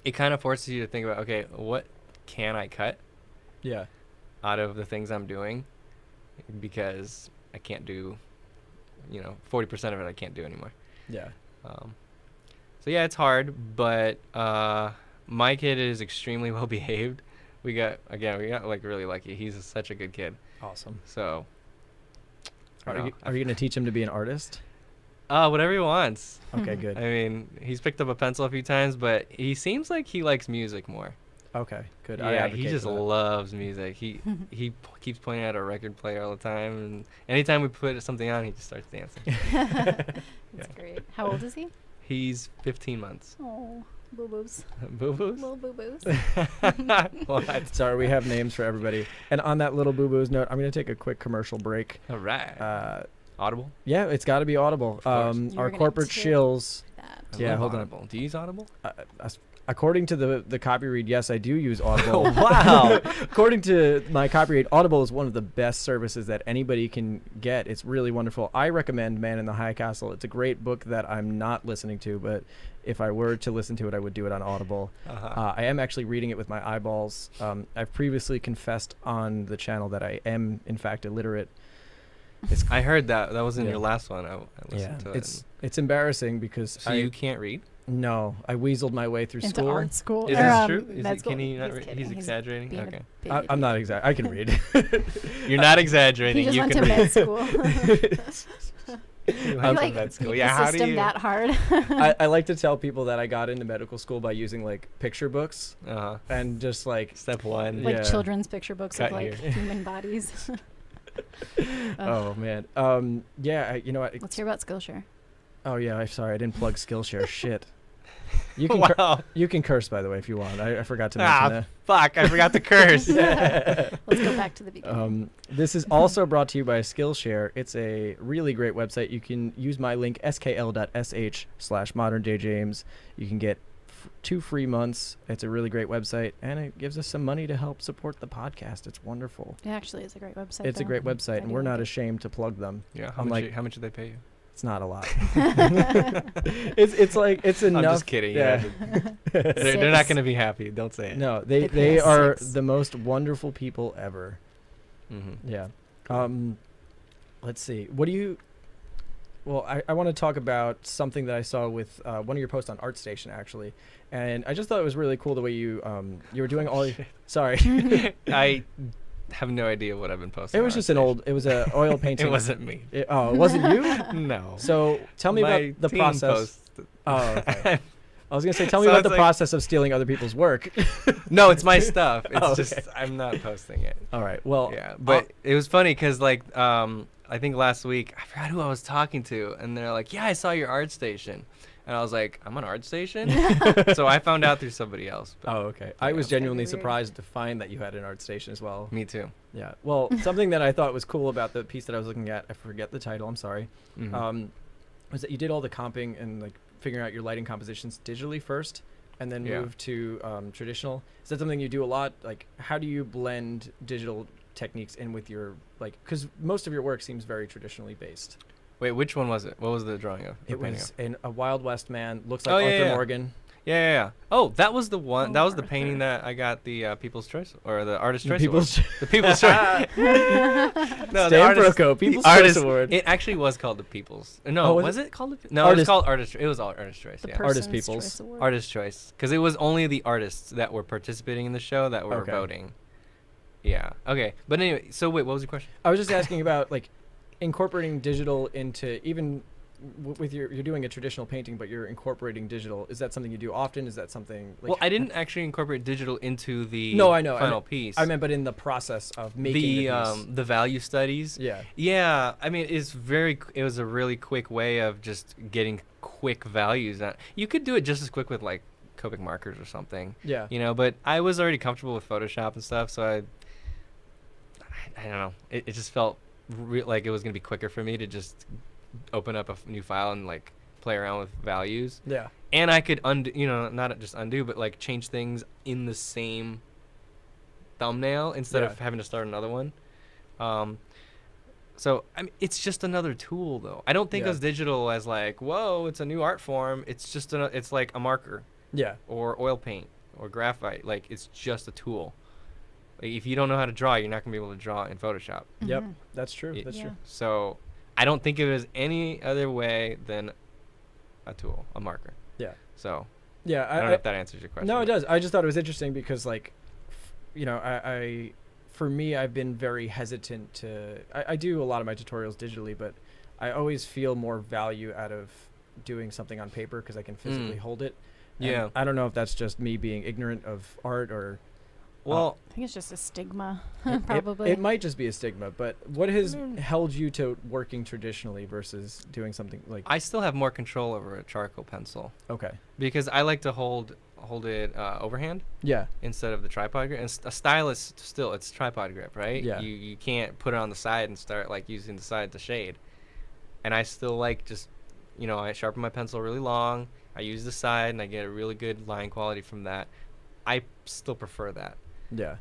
It kind of forces you to think about, okay, what can I cut? Yeah. Out of the things I'm doing, because I can't do 40% of it I can't do anymore. Yeah. So yeah, it's hard, but my kid is extremely well behaved. We got like really lucky. He's such a good kid. Awesome. So are you going to teach him to be an artist? Whatever he wants. Okay, good. I mean, he's picked up a pencil a few times, but he seems like he likes music more. Okay, good. Yeah, he just loves music. He keeps pointing at a record player all the time, and anytime we put something on, he just starts dancing. That's great. How old is he? He's 15 months. Oh, boo-boos. Boo-boos? Little boo-boos. What? Sorry, we have names for everybody. And on that little boo-boos note, I'm going to take a quick commercial break. All right. Audible? Yeah, it's got to be Audible. Our corporate shills. Yeah, hold Audible. Do you use Audible? According to the copy read, yes, I do use Audible. Wow. According to my copy read, Audible is one of the best services that anybody can get. It's really wonderful. I recommend Man in the High Castle. It's a great book that I'm not listening to, but if I were to listen to it, I would do it on Audible. I am actually reading it with my eyeballs. I've previously confessed on the channel that I am, in fact, illiterate. I heard that. That was in your last one. I listened to it. It's embarrassing because you can't read? No, I weaseled my way through into school. art school. Is this true? Can he not read? He's exaggerating? Okay. I'm not exaggerating. I can read. You're not exaggerating. He just you went can to read. med school. You went to med school. Yeah, how do you? that hard. I like to tell people that I got into medical school by using like picture books and just like step one. Like children's picture books of like human bodies. Oh man. Yeah. You know what? Let's hear about Skillshare. Oh yeah. I'm sorry. I didn't plug Skillshare. Shit. You can you can curse, by the way, if you want. I forgot to mention that. Fuck! I forgot to curse. Let's go back to the beginning. This is also brought to you by Skillshare. It's a really great website. You can use my link skl.sh/moderndayjames. You can get 2 free months. It's a really great website, and it gives us some money to help support the podcast. It's wonderful. It actually is a great website. It's a great website, and we're not ashamed to plug them. Yeah. How much did they pay you? It's not a lot. it's like it's enough. I'm just kidding. Yeah. They're not going to be happy. Don't say it. No, they are the most wonderful people ever. Mm-hmm. Yeah. Let's see. What do you? Well, I want to talk about something that I saw with one of your posts on ArtStation actually, and I just thought it was really cool the way you were doing all. Sorry. I have no idea what I've been posting. It was just it was a oil painting. It wasn't me. It wasn't you? No. So tell me about the process. Oh, okay. I was going to say, tell me about the process of stealing other people's work. No, it's my stuff. It's just, I'm not posting it. All right. Well, yeah, but it was funny because like, I think last week, I forgot who I was talking to, and they're like, yeah, I saw your ArtStation. And I was like, I'm on ArtStation? So I found out through somebody else. Oh, okay. I was genuinely surprised to find that you had an ArtStation as well. Me too. Yeah. Well, something that I thought was cool about the piece that I was looking at, I forget the title, I'm sorry, was that you did all the comping and like figuring out your lighting compositions digitally first and then moved to traditional. Is that something you do a lot? Like, how do you blend digital techniques in with your, like, because most of your work seems very traditionally based. Wait, which one was it? What was the drawing of? It was a Wild West man. Looks like Arthur Morgan. Yeah. Oh, that was the one. That was the painting that I got the People's Choice or the Artist Choice Award. The People's Choice. No, the Prokopenko People's Choice Award. It actually was called the People's. No, was it called the? No, it was called Artist. It was all Artist Choice. The Artist People's. Artist Choice, because it was only the artists that were participating in the show that were voting. Yeah. Okay. But anyway, so wait, what was your question? I was just asking about like incorporating digital into even with you're doing a traditional painting, but you're incorporating digital. Is that something you do often? Is that something like? Well, I didn't actually incorporate digital into the final piece. I meant, but in the process of making the value studies. Yeah. Yeah. I mean, it was a really quick way of just getting quick values. You could do it just as quick with like Copic markers or something. Yeah. You know, but I was already comfortable with Photoshop and stuff, so I don't know. It just felt like it was gonna be quicker for me to just open up a new file and like play around with values. Yeah. And I could undo, not just undo, but like change things in the same thumbnail instead of having to start another one. So I mean, it's just another tool, though. I don't think of digital as like, whoa, it's a new art form. It's just it's like a marker. Yeah. Or oil paint or graphite. Like, it's just a tool. Like, if you don't know how to draw, you're not gonna be able to draw in Photoshop. Yep, that's true. That's true. So I don't think of it as any other way than a tool, a marker. Yeah. So yeah, I don't know if that answers your question. No, it does. I just thought it was interesting because, like, you know, I for me, I've been very hesitant to. I do a lot of my tutorials digitally, but I always feel more value out of doing something on paper because I can physically hold it. And yeah. I don't know if that's just me being ignorant of art or. Well, I think it's just a stigma, it, probably. It might just be a stigma, but what has held you to working traditionally versus doing something like? I still have more control over a charcoal pencil. Okay. Because I like to hold it overhand. Yeah. Instead of the tripod grip. And a stylus still, it's tripod grip, right? Yeah. You can't put it on the side and start like using the side to shade. And I still like just, you know, I sharpen my pencil really long. I use the side and I get a really good line quality from that. I still prefer that. Yeah.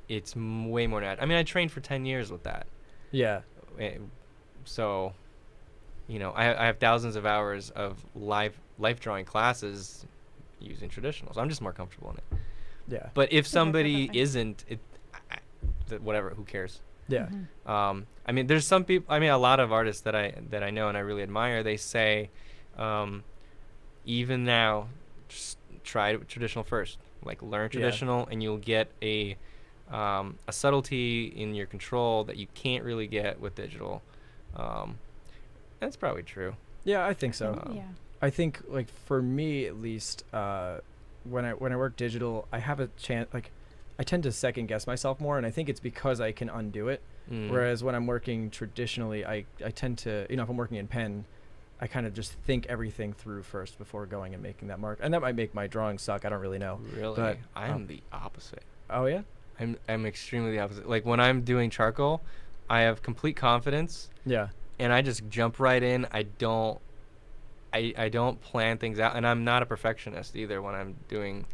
It's way more natural. I mean, I trained for 10 years with that. Yeah. So, you know, I have thousands of hours of life drawing classes using traditional. So I'm just more comfortable in it. Yeah. But if somebody isn't, whatever, who cares? Yeah. Mm-hmm. I mean, there's some people. I mean, a lot of artists that I know and I really admire. They say, even now, just try traditional first. Like learn traditional, and you'll get a subtlety in your control that you can't really get with digital. That's probably true. Yeah, I think so. Yeah. I think, like, for me at least, when I work digital, I have a chance. Like, I tend to second guess myself more, and I think it's because I can undo it. Whereas when I'm working traditionally, I tend to, you know, if I'm working in pen, I kind of just think everything through first before going and making that mark. And that might make my drawing suck. I don't really know. Really? But I am the opposite. Oh, yeah? I'm extremely the opposite. Like, when I'm doing charcoal, I have complete confidence. Yeah. And I just jump right in. I don't plan things out. And I'm not a perfectionist either when I'm doing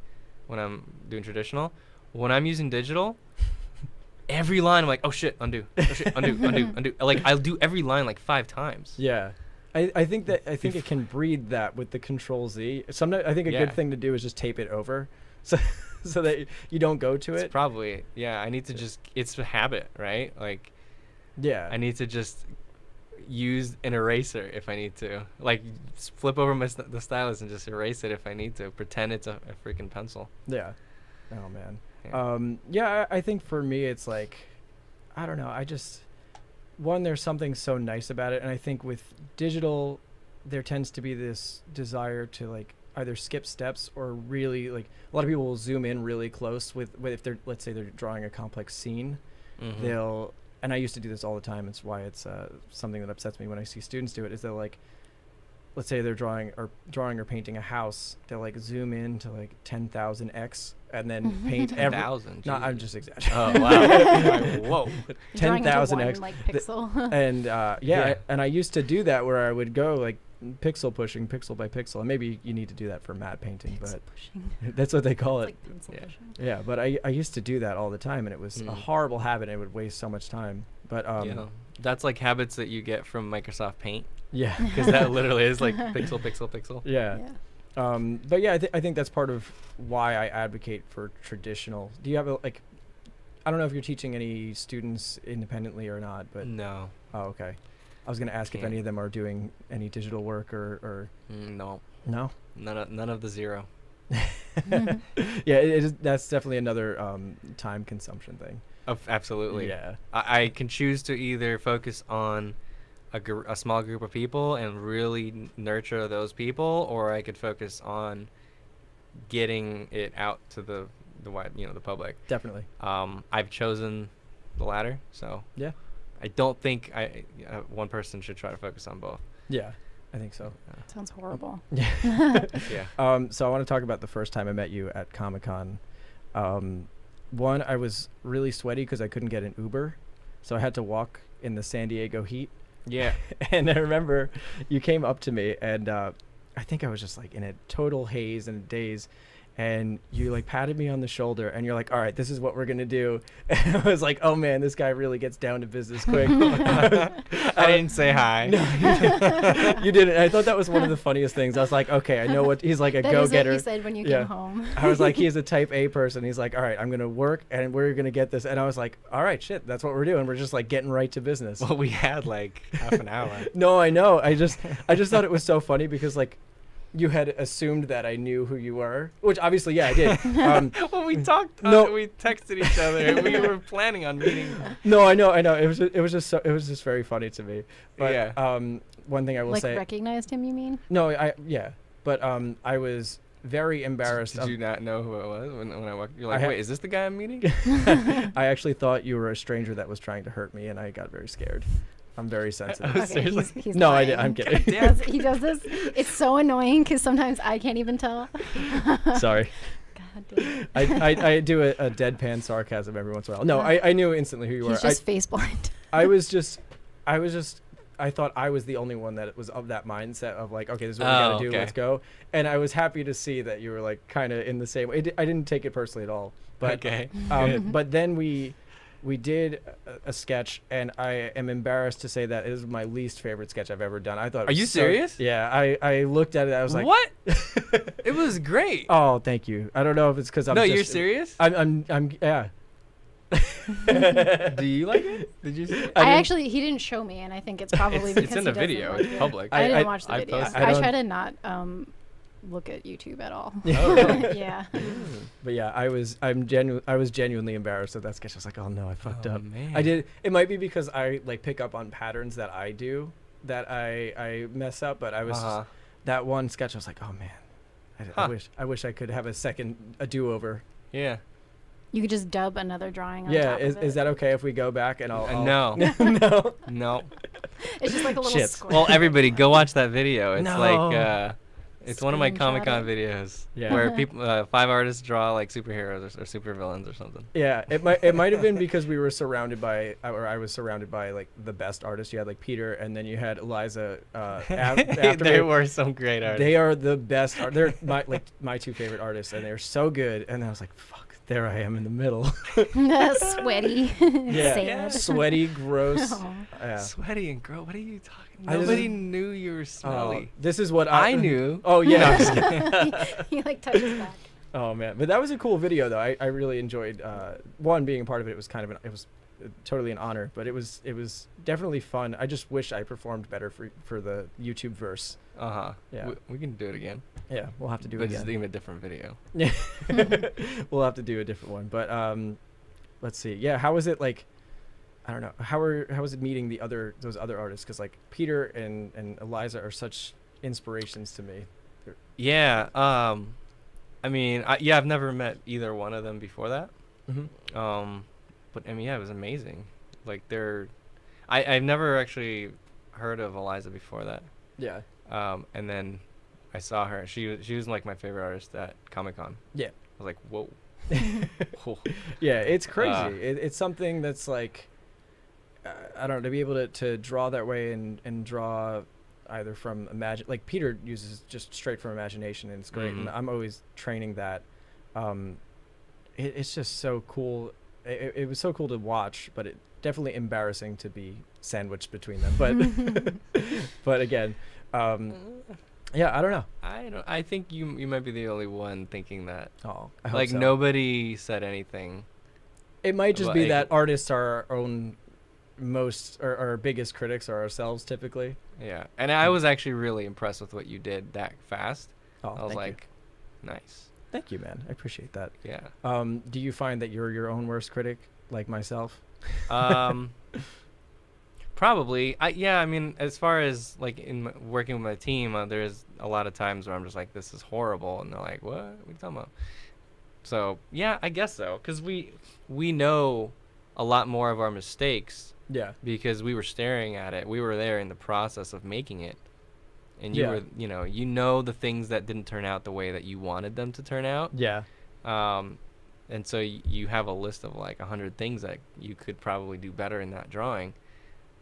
traditional. When I'm using digital, every line I'm like, oh shit, undo. Oh shit, undo. Like, I'll do every line like 5 times. Yeah. I think it can breed that with the Control Z. Sometimes I think a good thing to do is just tape it over, so that you don't go to it. Probably, yeah. I need to just. It's a habit, right? Like, yeah. I need to just use an eraser if I need to. Like, flip over the stylus and just erase it if I need to. Pretend it's a freaking pencil. Yeah. Oh man. Yeah. Yeah. I think for me it's like, I don't know. There's something so nice about it, and I think with digital there tends to be this desire to, like, either skip steps or really, like, a lot of people will zoom in really close with if they're, let's say they're drawing a complex scene. They'll, and I used to do this all the time, it's why it's something that upsets me when I see students do it, is they'll, like, let's say they're drawing or painting a house, they'll, like, zoom in to, like, 10,000x and then paint 10,000. No, I'm just exaggerating. Oh wow. Whoa. 10,000x. Like pixel. And yeah. And I used to do that where I would go, like, pixel pushing, pixel by pixel. And maybe you need to do that for matte painting, but that's what they call it. Like pencil pushing. Yeah, but I used to do that all the time, and it was a horrible habit, and it would waste so much time. But that's like habits that you get from Microsoft Paint. Yeah. Because that literally is like pixel. Yeah. But yeah, I think that's part of why I advocate for traditional. Do you have I don't know if you're teaching any students independently or not, but no. Oh, okay. I was going to ask if any of them are doing any digital work or no. No? None of the zero. Yeah, that's definitely another time consumption thing. Absolutely. Yeah. I can choose to either focus on a small group of people and really nurture those people, or I could focus on getting it out to the wide, the public. Definitely. I've chosen the latter, so yeah. I don't think one person should try to focus on both. Yeah, I think so. Sounds horrible. Yeah. Yeah. So I want to talk about the first time I met you at Comic-Con. One, I was really sweaty because I couldn't get an Uber, so I had to walk in the San Diego heat. Yeah. And I remember you came up to me, and I think I was just, like, in a total haze and a daze, and you like patted me on the shoulder and you're like, all right, this is what we're gonna do. And I was like, oh man, this guy really gets down to business quick. I didn't say hi. No, you didn't. I thought that was one of the funniest things. I was like, okay, I know what he's like, a that go-getter. That is what you said when you came home. I was like, he is a type A person. He's like, all right, I'm gonna work and we're gonna get this. And I was like, all right, shit, that's what we're doing. We're just like getting right to business. Well, we had like half an hour. No, I know. I just thought it was so funny because like you had assumed that I knew who you were, which obviously, yeah, I did. Well, we talked. We texted each other. And we were planning on meeting. No, I know. It was just very funny to me. But yeah. One thing I will say. Like recognized him, you mean? No, but I was very embarrassed. Did you not know who it was when I walked? You're like, wait, is this the guy I'm meeting? I actually thought you were a stranger that was trying to hurt me, and I got very scared. I'm very sensitive. Okay, he's no, lying. I'm kidding. He does this. It's so annoying because sometimes I can't even tell. Sorry. God damn it. I do a deadpan sarcasm every once in a while. No, I knew instantly who you were. He's just face blind. I thought I was the only one that was of that mindset of like, okay, this is what we gotta do. Let's go. And I was happy to see that you were like kind of in the same way. I didn't take it personally at all. But, okay. But then we did a sketch, and I am embarrassed to say that it is my least favorite sketch I've ever done. I thought. Are you serious? Yeah, I looked at it. I was like, what? It was great. Oh, thank you. I don't know if it's because I'm. No, you're serious? I'm yeah. Do you like it? Did you see it? He didn't show me, and I think it's probably because it's in the video. It's public. I didn't watch the video. I try to not look at YouTube at all. Oh, really? Yeah. But yeah, I was genuinely embarrassed at that sketch. I was like, oh no, I fucked up. Man. I did. It might be because I like pick up on patterns that I do that I mess up. But I was that one sketch. I was like, oh man, I wish I could have a do-over. Yeah. You could just dub another drawing on top of it. Is that okay if we go back and I'll No. No. It's just like a little square. Well, everybody go watch that video. It's like it's one of my Comic-Con videos where people 5 artists draw like superheroes or supervillains or something. Yeah, it might have been because we were surrounded by, or I was surrounded by like the best artists. You had like Peter, and then you had Eliza. After there were some great artists. They are the best. They're my two favorite artists, and they're so good. And I was like, fuck. There I am in the middle. Sweaty. Yeah. Sweaty, gross. Yeah. Sweaty and gross. What are you talking about? Nobody knew you were smelly. This is what I knew. Oh, yeah. He like touches back. Oh, man. But that was a cool video, though. I really enjoyed, one, being a part of it. It was kind of it was totally an honor, but it was definitely fun. I just wish I performed better for the YouTube verse. Yeah. We can do it again. Yeah, we'll have to do it again. Just think of a different video. Yeah. We'll have to do a different one. But let's see. Yeah, how was it like? I don't know. How was it meeting those other artists? Because like Peter and Eliza are such inspirations to me. Yeah. I mean, I've never met either one of them before that. Mm-hmm. But I mean, yeah, it was amazing. Like I've never actually heard of Eliza before that. Yeah. And then I saw her. She was like my favorite artist at Comic-Con. Yeah. I was like, whoa. Yeah, it's crazy. It's something that's like, I don't know, to be able to draw that way and draw either from like Peter uses just straight from imagination, and it's great. Mm-hmm. And I'm always training that. It's just so cool. It was so cool to watch, but it definitely embarrassing to be sandwiched between them. But but again, yeah, I don't know. I think you might be the only one thinking that. Oh, I hope like so. Nobody said anything. It might just be that artists are our own our biggest critics are ourselves typically. Yeah, and I was actually really impressed with what you did that fast. Oh, I was like, nice. Thank you, man. I appreciate that. Yeah. Do you find that you're your own worst critic, like myself? Probably. I mean, as far as like in working with my team, there's a lot of times where I'm just like, this is horrible, and they're like, what are you talking about? So yeah, I guess so, because we know a lot more of our mistakes. Yeah. Because we were staring at it. We were there in the process of making it. And you were, you know the things that didn't turn out the way that you wanted them to turn out. Yeah. And so you have a list of like 100 things that you could probably do better in that drawing.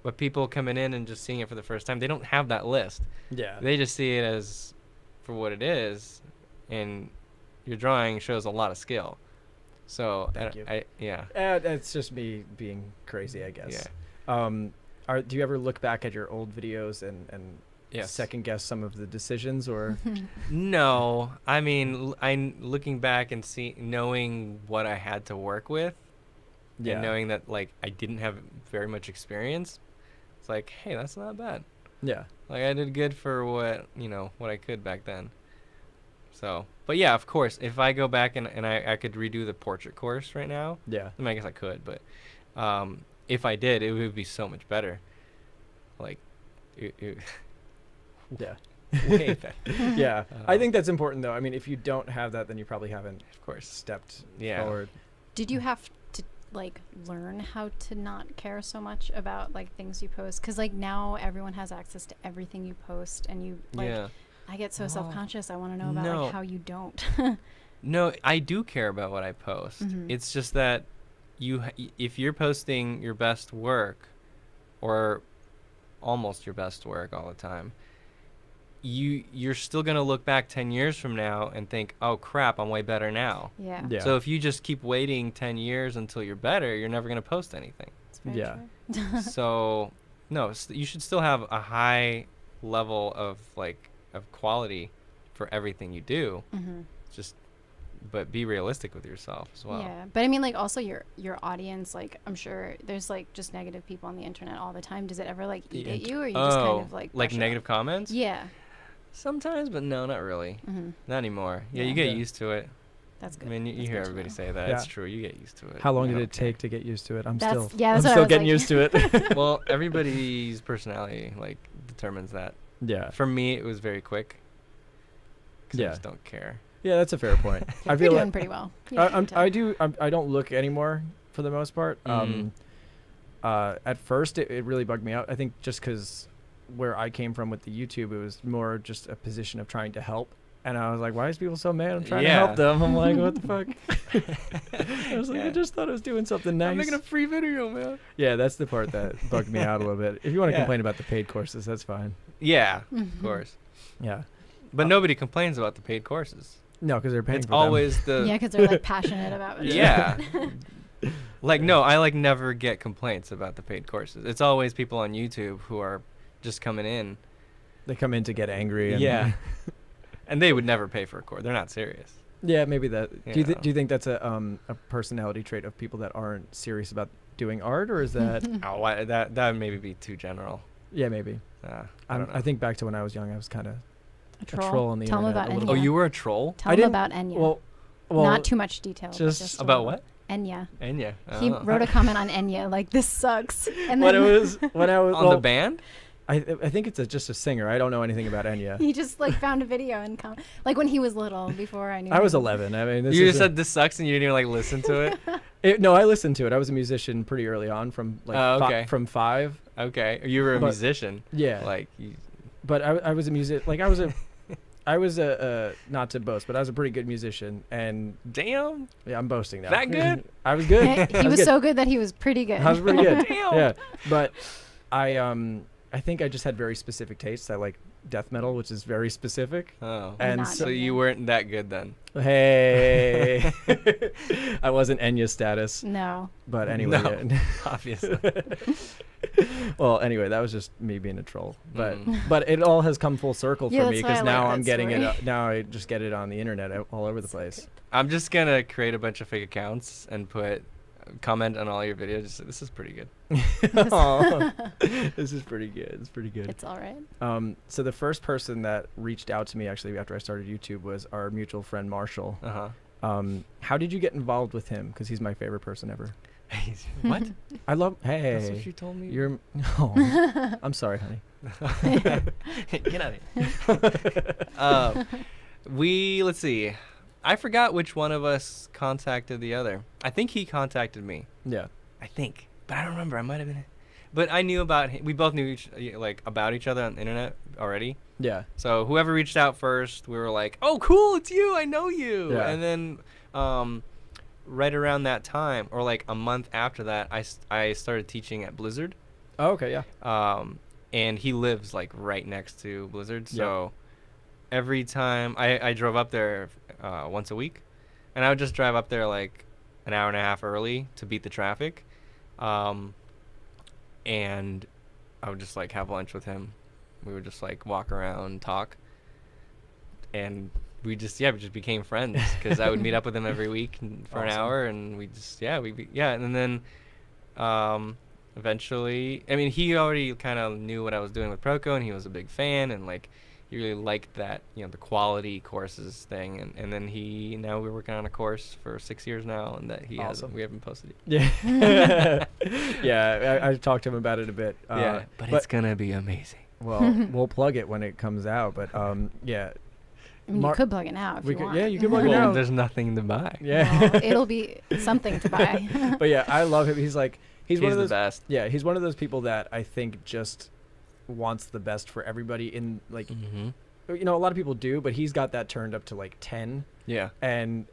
But people coming in and just seeing it for the first time, they don't have that list. Yeah. They just see it as for what it is. And your drawing shows a lot of skill. So thank you. Yeah. It's just me being crazy, I guess. Yeah. Do you ever look back at your old videos and yes. second guess some of the decisions, or? No, I mean, I'm looking back and knowing what I had to work with, and knowing that like I didn't have very much experience. It's like, hey, that's not bad. Yeah. Like I did good for what I could back then. So, but yeah, of course, if I go back and I could redo the portrait course right now. Yeah. I mean, I guess I could, but if I did, it would be so much better. Like, yeah. Way better. Yeah. I think that's important, though. I mean, if you don't have that, then you probably haven't, of course, stepped forward. Did you have to like learn how to not care so much about like things you post? Because like now everyone has access to everything you post, and you like. Yeah. I get so self-conscious. I want to know about like how you don't. No, I do care about what I post. It's just that if you're posting your best work, or almost your best work all the time, you're still gonna look back 10 years from now and think, oh crap, I'm way better now. Yeah. So if you just keep waiting 10 years until you're better, you're never gonna post anything. Yeah. So no, you should still have a high level of quality for everything you do. But be realistic with yourself as well. Yeah, but I mean, like, also your audience, like, I'm sure there's like just negative people on the internet all the time. Does it ever like eat at you, or you just kind of like negative comments? Yeah. Sometimes, but no, not really. Not anymore. Yeah, you get used to it. That's good. I mean, you hear everybody say that. It's true. You get used to it. How long did it take to get used to it? I'm still getting used to it. Well, everybody's personality determines that. Yeah. For me, it was very quick. I just don't care. Yeah, that's a fair point. I feel You're doing pretty well. I don't look anymore for the most part. At first, it really bugged me out. I think just because where I came from with the YouTube, it was more just a position of trying to help. And I was like, why is people so mad? I'm trying to help them. I'm like, what the fuck? I was like, I just thought I was doing something nice. I'm making a free video, man. Yeah, that's the part that bugged me out a little bit. If you want to complain about the paid courses, that's fine. Yeah, of course. Yeah. But nobody complains about the paid courses. No, because they're paying for always them. Yeah, because they're like passionate about it. Yeah. No, I never get complaints about the paid courses. It's always people on YouTube who are just coming in. They come in to get angry. And and they would never pay for a course. They're not serious. Yeah, maybe that. Do you think that's a personality trait of people that aren't serious about doing art, or is that? That would maybe be too general. Yeah, maybe. I think back to when I was young, I was kind of a troll on the Tell internet. Tell them about Enya. Oh, you were a troll? Tell them about Enya. Well, not too much detail. Just about what? Enya. Enya. He wrote a comment on Enya like, this sucks. And when I was on the band. I think it's just a singer. I don't know anything about Enya. He just like found a video and like when he was little, before I knew. I was 11. I mean, you just said this sucks and you didn't even listen to it. No, I listened to it. I was a musician pretty early on, from from 5. Okay, you were a musician. Yeah. But I was a music. Like I was a not to boast, but I was a pretty good musician. And damn. Yeah, I'm boasting now. That good? I was good. He was so good that he was pretty good. I was pretty good. Damn. Yeah, but I think I just had very specific tastes. I like death metal, which is very specific. Oh. And so you weren't that good then. Hey. I wasn't Enya status. No. But anyway. No, obviously. Well, anyway, that was just me being a troll. But it all has come full circle for me, because now I'm getting it. Now I just get it on the internet all over the place. I'm just going to create a bunch of fake accounts and comment on all your videos. Just say, this is pretty good. This is pretty good. It's pretty good. It's all right. So the first person that reached out to me actually after I started YouTube was our mutual friend Marshall. How did you get involved with him? Because he's my favorite person ever. What? I love. Hey, that's what you told me. You're. No, I'm sorry, honey. Get out of here. Let's see. I forgot which one of us contacted the other. I think he contacted me. Yeah. I think, but I don't remember. I might have been. But I knew about him. We both knew about each other on the internet already. Yeah. So whoever reached out first, we were like, "Oh, cool! It's you. I know you." Yeah. And then, right around that time, or like a month after that, I started teaching at Blizzard. Oh, okay. Yeah. And he lives like right next to Blizzard, so every time I drove up there once a week, and I would just drive up there like an hour and a half early to beat the traffic, and I would just like have lunch with him. We would just like walk around, talk, and we just became friends because I would meet up with him every week for an hour, and we just and then eventually, I mean, he already kind of knew what I was doing with Proko, and he was a big fan, and like he really liked that, the quality courses thing, and then now we're working on a course for 6 years now, and that we haven't posted it. Yeah. Yeah, I talked to him about it a bit. But it's gonna be amazing. Well, we'll plug it when it comes out, but yeah. I mean, you could plug it now if you want. Yeah, you can plug it now. There's nothing to buy. Yeah. Well, it'll be something to buy. But yeah, I love him. He's one of those, the best. Yeah, he's one of those people that I think just wants the best for everybody in like, a lot of people do, but he's got that turned up to like 10. Yeah. And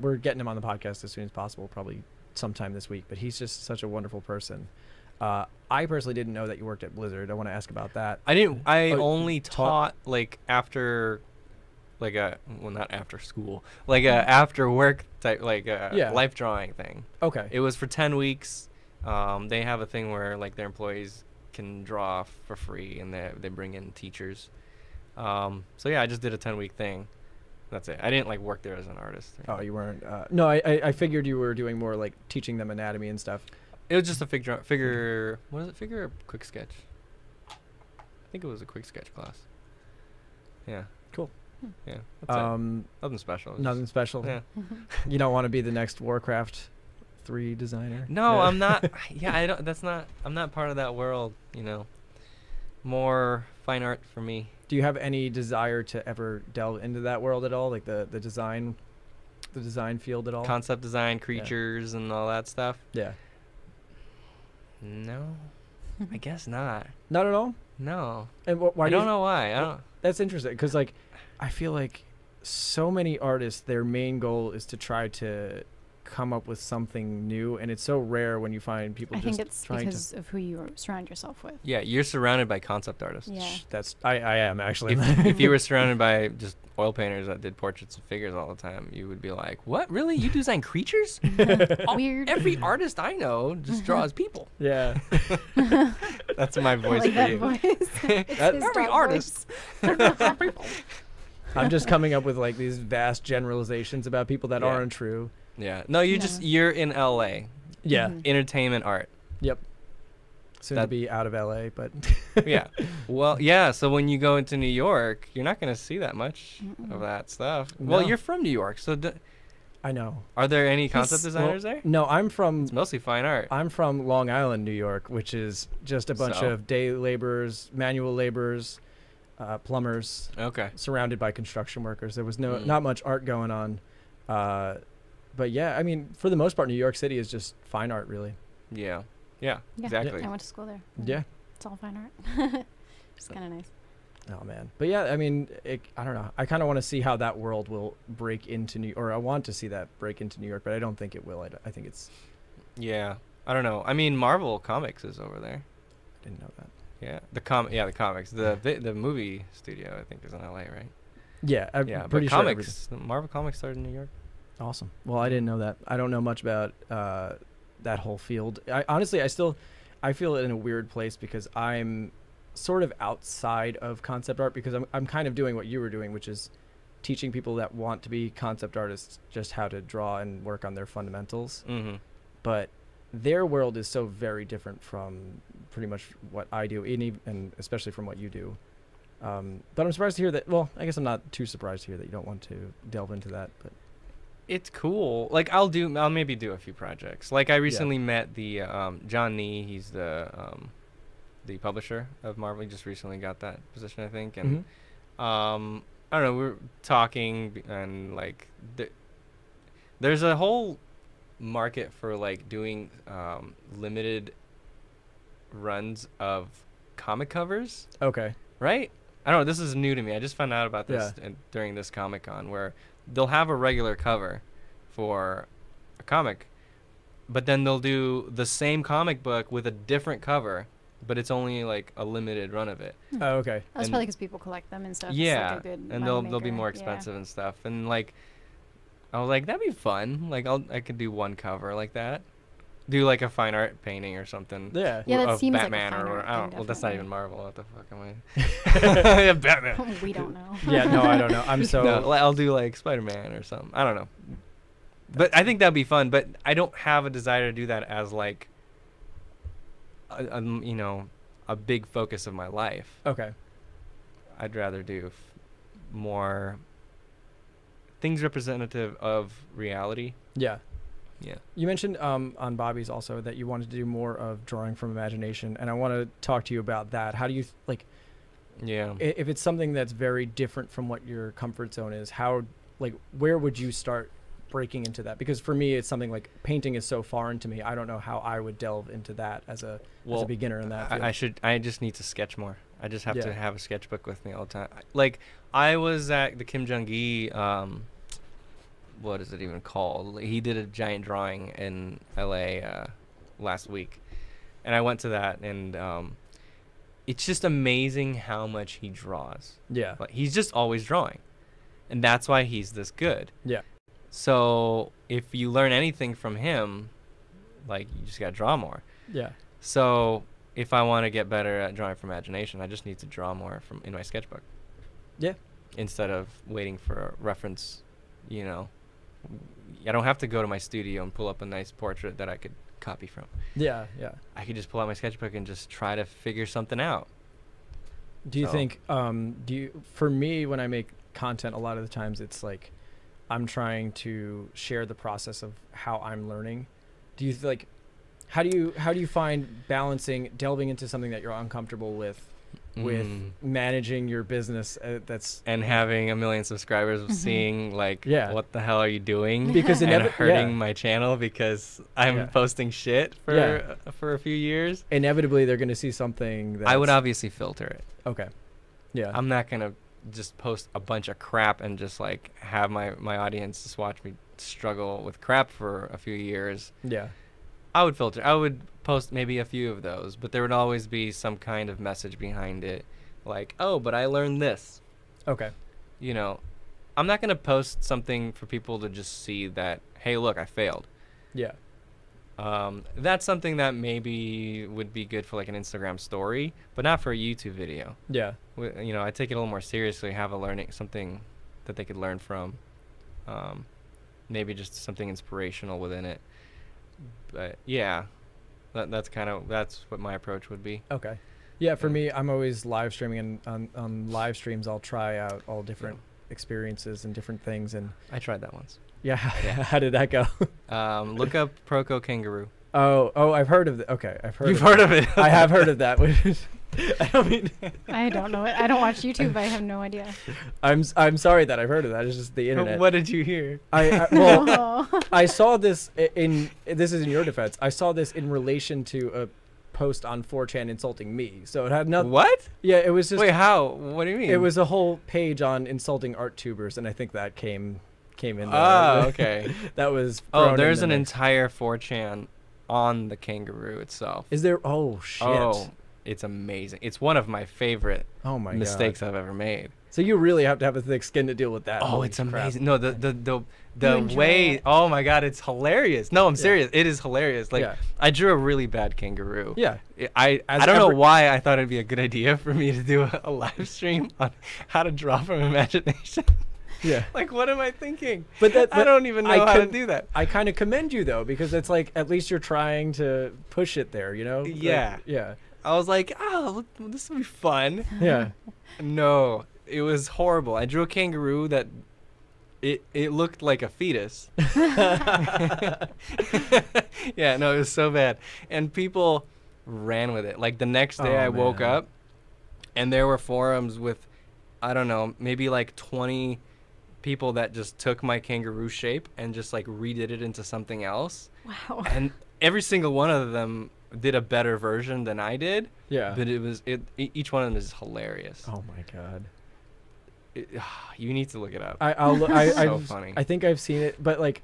we're getting him on the podcast as soon as possible, probably sometime this week, but he's just such a wonderful person. I personally didn't know that you worked at Blizzard. I want to ask about that. I didn't. I only taught like after, like not after school, like after work type, like life drawing thing. Okay. It was for 10 weeks. They have a thing where like their employees can draw for free, and they bring in teachers. So yeah, I just did a 10-week thing. That's it. I didn't like work there as an artist. Oh, you weren't. No, I figured you were doing more like teaching them anatomy and stuff. It was just a figure. What is it? Figure or quick sketch? I think it was a quick sketch class. Yeah. Cool. Yeah. Nothing special. Nothing special. Yeah. You don't want to be the next Warcraft 3 designer? No, I'm not. Yeah, I don't. I'm not part of that world. More fine art for me. Do you have any desire to ever delve into that world at all, like the design field at all? Concept design, creatures, and all that stuff. Yeah. No, I guess not. Not at all. No. And why? I don't know why. I don't. That's interesting because, like, I feel like so many artists, their main goal is to try to come up with something new, and it's so rare when you find people just trying to. I think it's because of who you surround yourself with. Yeah, you're surrounded by concept artists. Yeah. I am actually. If you were surrounded by just oil painters that did portraits of figures all the time, you would be like, "What? Really? You design creatures?" Weird. Every artist I know just draws people. Yeah. That's my voice for you. Every artist. I'm just coming up with like these vast generalizations about people that aren't true. Yeah. No, you're in LA. Yeah. Entertainment art. Yep. Soon to be out of LA, but yeah. Well, yeah, so when you go into New York, you're not going to see that much of that stuff. No. Well, you're from New York, so I know. Are there any concept designers there? No, It's mostly fine art. I'm from Long Island, New York, which is just a bunch of day laborers, manual laborers, plumbers. Okay. Surrounded by construction workers. There was not much art going on. But yeah, I mean, for the most part, New York City is just fine art, really. Yeah. Yeah, exactly. I went to school there. Yeah. It's all fine art. It's kind of nice. Oh, man. But yeah, I mean, I don't know. I kind of want to see how that world will break into I want to see that break into New York, but I don't think it will. I think it's... Yeah. I don't know. I mean, Marvel Comics is over there. I didn't know that. Yeah. The comics. The movie studio, I think, is in LA, right? Yeah. I'm pretty sure comics, Marvel Comics started in New York. Awesome. Well, I didn't know that. I don't know much about that whole field. Honestly, I feel in a weird place because I'm sort of outside of concept art because I'm kind of doing what you were doing, which is teaching people that want to be concept artists just how to draw and work on their fundamentals. Mm-hmm. But their world is so very different from pretty much what I do, and especially from what you do. But I'm surprised to hear that. Well, I guess I'm not too surprised to hear that you don't want to delve into that, but. It's cool. Like I'll maybe do a few projects. Like I recently met the John Nee. He's the publisher of Marvel. He just recently got that position, I think. And I don't know. We were talking, and like there's a whole market for like doing limited runs of comic covers. Okay. Right? I don't know. This is new to me. I just found out about this during this Comic-Con where they'll have a regular cover for a comic, but then they'll do the same comic book with a different cover, but it's only like a limited run of it. Oh, okay. That's probably because people collect them and stuff. Yeah, it's like a good and they'll be more expensive and stuff. And like, I was like, that'd be fun. Like I could do one cover like that. Do like a fine art painting or something. Yeah, that seems Batman like a fine art I don't. thing, Well, that's not even definitely. Marvel. What the fuck am I? Yeah, Batman. We don't know. Yeah, no, I don't know. I'm so. No, I'll do like Spider-Man or something. I don't know. But I think that'd be fun. But I don't have a desire to do that as like, you know, a big focus of my life. Okay. I'd rather do more things representative of reality. Yeah. Yeah. You mentioned on Bobby's also that you wanted to do more of drawing from imagination, and I want to talk to you about that. How do you like? Yeah. If it's something that's very different from what your comfort zone is, how where would you start breaking into that? Because for me, it's something like painting is so foreign to me. I don't know how I would delve into that as a beginner in that field. I just need to sketch more. I just have to have a sketchbook with me all the time. Like I was at the Kim Jong-gi, what is it even called? He did a giant drawing in LA last week, and I went to that, and it's just amazing how much he draws. Yeah. Like he's just always drawing, and that's why he's this good. Yeah. So if you learn anything from him, like you just gotta draw more. Yeah. So if I want to get better at drawing from imagination, I just need to draw more from in my sketchbook. Yeah. Instead of waiting for a reference, you know, I don't have to go to my studio and pull up a nice portrait that I could copy from. Yeah, yeah. I could just pull out my sketchbook and just try to figure something out. Do you think, for me, when I make content, a lot of the times it's like I'm trying to share the process of how I'm learning. Do you like, how do you find delving into something that you're uncomfortable with managing your business and having 1 million subscribers, seeing like, what the hell are you doing? Because and hurting my channel because I'm posting shit for a few years. Inevitably, they're going to see something that I would obviously filter it. Okay. Yeah. I'm not going to just post a bunch of crap and just like have my audience just watch me struggle with crap for a few years. Yeah. I would filter. I would post maybe a few of those, but there would always be some kind of message behind it. Like, oh, but I learned this. Okay. You know, I'm not going to post something for people to just see that, hey, look, I failed. Yeah. That's something that maybe would be good for like an Instagram story, but not for a YouTube video. Yeah. You know, I take it a little more seriously, have something that they could learn from. Maybe just something inspirational within it. But yeah, that's what my approach would be. Okay. Yeah, for me, I'm always live streaming, and on live streams, I'll try out all different experiences and different things. And I tried that once. Yeah. How did that go? Look up Prokopenko. Oh, I've heard of it. Okay, I've heard. You've heard of it? I have heard of that. I don't mean. I don't know it. I don't watch YouTube. I have no idea. I'm sorry that I've heard of that. It's just the internet. What did you hear? I saw this this is in your defense. I saw this in relation to a post on 4chan insulting me. So it had nothing. What? Yeah, it was just. Wait, how? What do you mean? It was a whole page on insulting art tubers, and I think that came in there. Oh, okay. That was. Oh, there's an entire 4chan on the kangaroo itself. Is there? Oh shit. Oh, it's amazing. It's one of my favorite mistakes I've ever made. So you really have to have a thick skin to deal with that. Oh, it's amazing. No, the way. Oh my god, it's hilarious. No, I'm serious. It is hilarious. Like I drew a really bad kangaroo. Yeah. I don't know why I thought it'd be a good idea for me to do a live stream on how to draw from imagination. Yeah. Like, what am I thinking? But I don't even know how to do that. I kind of commend you though, because it's like at least you're trying to push it there, you know? Yeah. Like, yeah. I was like, oh, this will be fun. Yeah. No, it was horrible. I drew a kangaroo that it looked like a fetus. Yeah, no, it was so bad. And people ran with it. Like the next day I woke up and there were forums with, I don't know, maybe like 20 people that just took my kangaroo shape and just like redid it into something else. Wow. And every single one of them did a better version than I did. Yeah. But each one of them is hilarious. Oh my god. You need to look it up. So funny. I think I've seen it, but like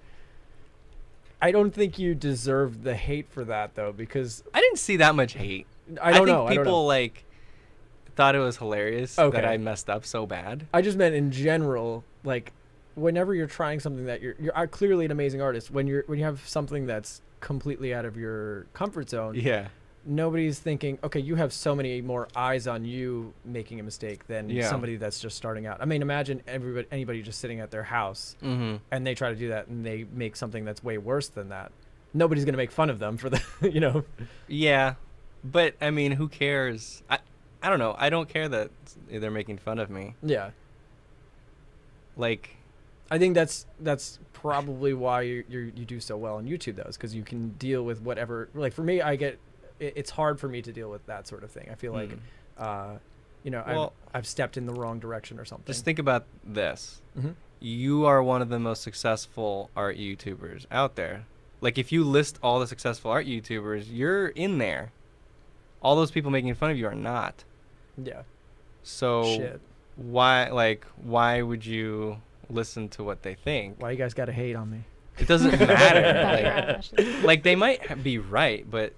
I don't think you deserve the hate for that though, because I didn't see that much hate. I don't know. People like thought it was hilarious that I messed up so bad. I just meant in general, like whenever you're trying something that you're clearly an amazing artist, when you have something that's completely out of your comfort zone, nobody's thinking, okay, you have so many more eyes on you making a mistake than somebody that's just starting out. I mean, imagine anybody just sitting at their house and they try to do that and they make something that's way worse than that. Nobody's going to make fun of them for the, Yeah. But I mean, who cares? I don't know. I don't care that they're making fun of me. Yeah. Like, I think that's probably why you do so well on YouTube, though, is because you can deal with whatever. Like for me, it's hard for me to deal with that sort of thing. I feel like, I've stepped in the wrong direction or something. Just think about this. You are one of the most successful art YouTubers out there. Like, if you list all the successful art YouTubers, you're in there. All those people making fun of you are not. Yeah. So why would you listen to what they think? Why you guys got to hate on me? It doesn't matter. like they might be right, but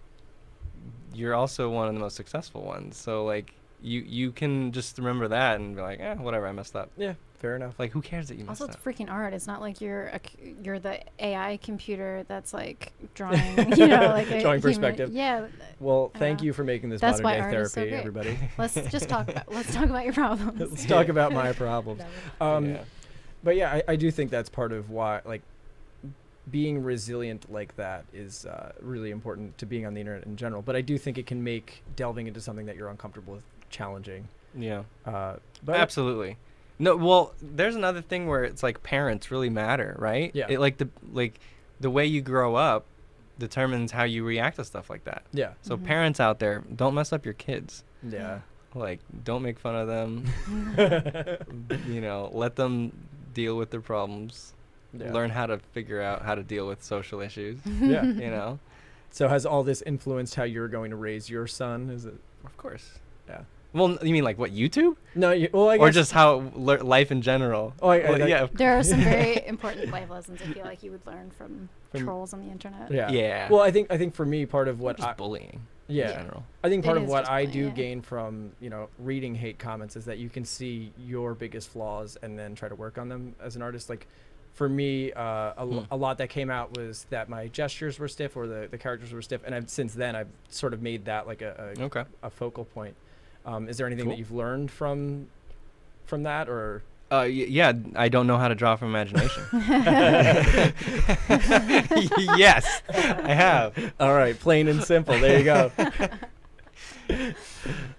you're also one of the most successful ones. So like you can just remember that and be like, whatever, I messed up. Yeah, fair enough. Like, who cares that you messed up? Also, it's freaking art. It's not like you're the AI computer that's like drawing, like drawing perspective. Yeah. Well, thank you for making this modern day therapy, everybody. Let's talk about your problems. Let's talk about my problems. But yeah, I do think that's part of why, like, being resilient like that is really important to being on the internet in general. But I do think it can make delving into something that you're uncomfortable with challenging. Yeah. But absolutely. No, well, there's another thing where it's like parents really matter, right? Yeah. The way you grow up determines how you react to stuff like that. Yeah. So parents out there, don't mess up your kids. Yeah. Like, don't make fun of them. Let them deal with their problems. Yeah. Learn how to figure out how to deal with social issues. Yeah. So has all this influenced how you're going to raise your son? Is it? Of course. Yeah. Well, you mean like what, YouTube? No, I guess. Or just how life in general? Oh, yeah. There are some very important life lessons I feel like you would learn from trolls on the internet. Yeah. Yeah. Well, I think for me, part of what bullying. Yeah. In general. I think part of what I do gain from reading hate comments is that you can see your biggest flaws and then try to work on them as an artist. Like, for me, a lot that came out was that my gestures were stiff or the characters were stiff, and since then I've sort of made that like a focal point. Is there anything that you've learned from that, or? Yeah, I don't know how to draw from imagination. Yes, I have. All right, plain and simple. There you go.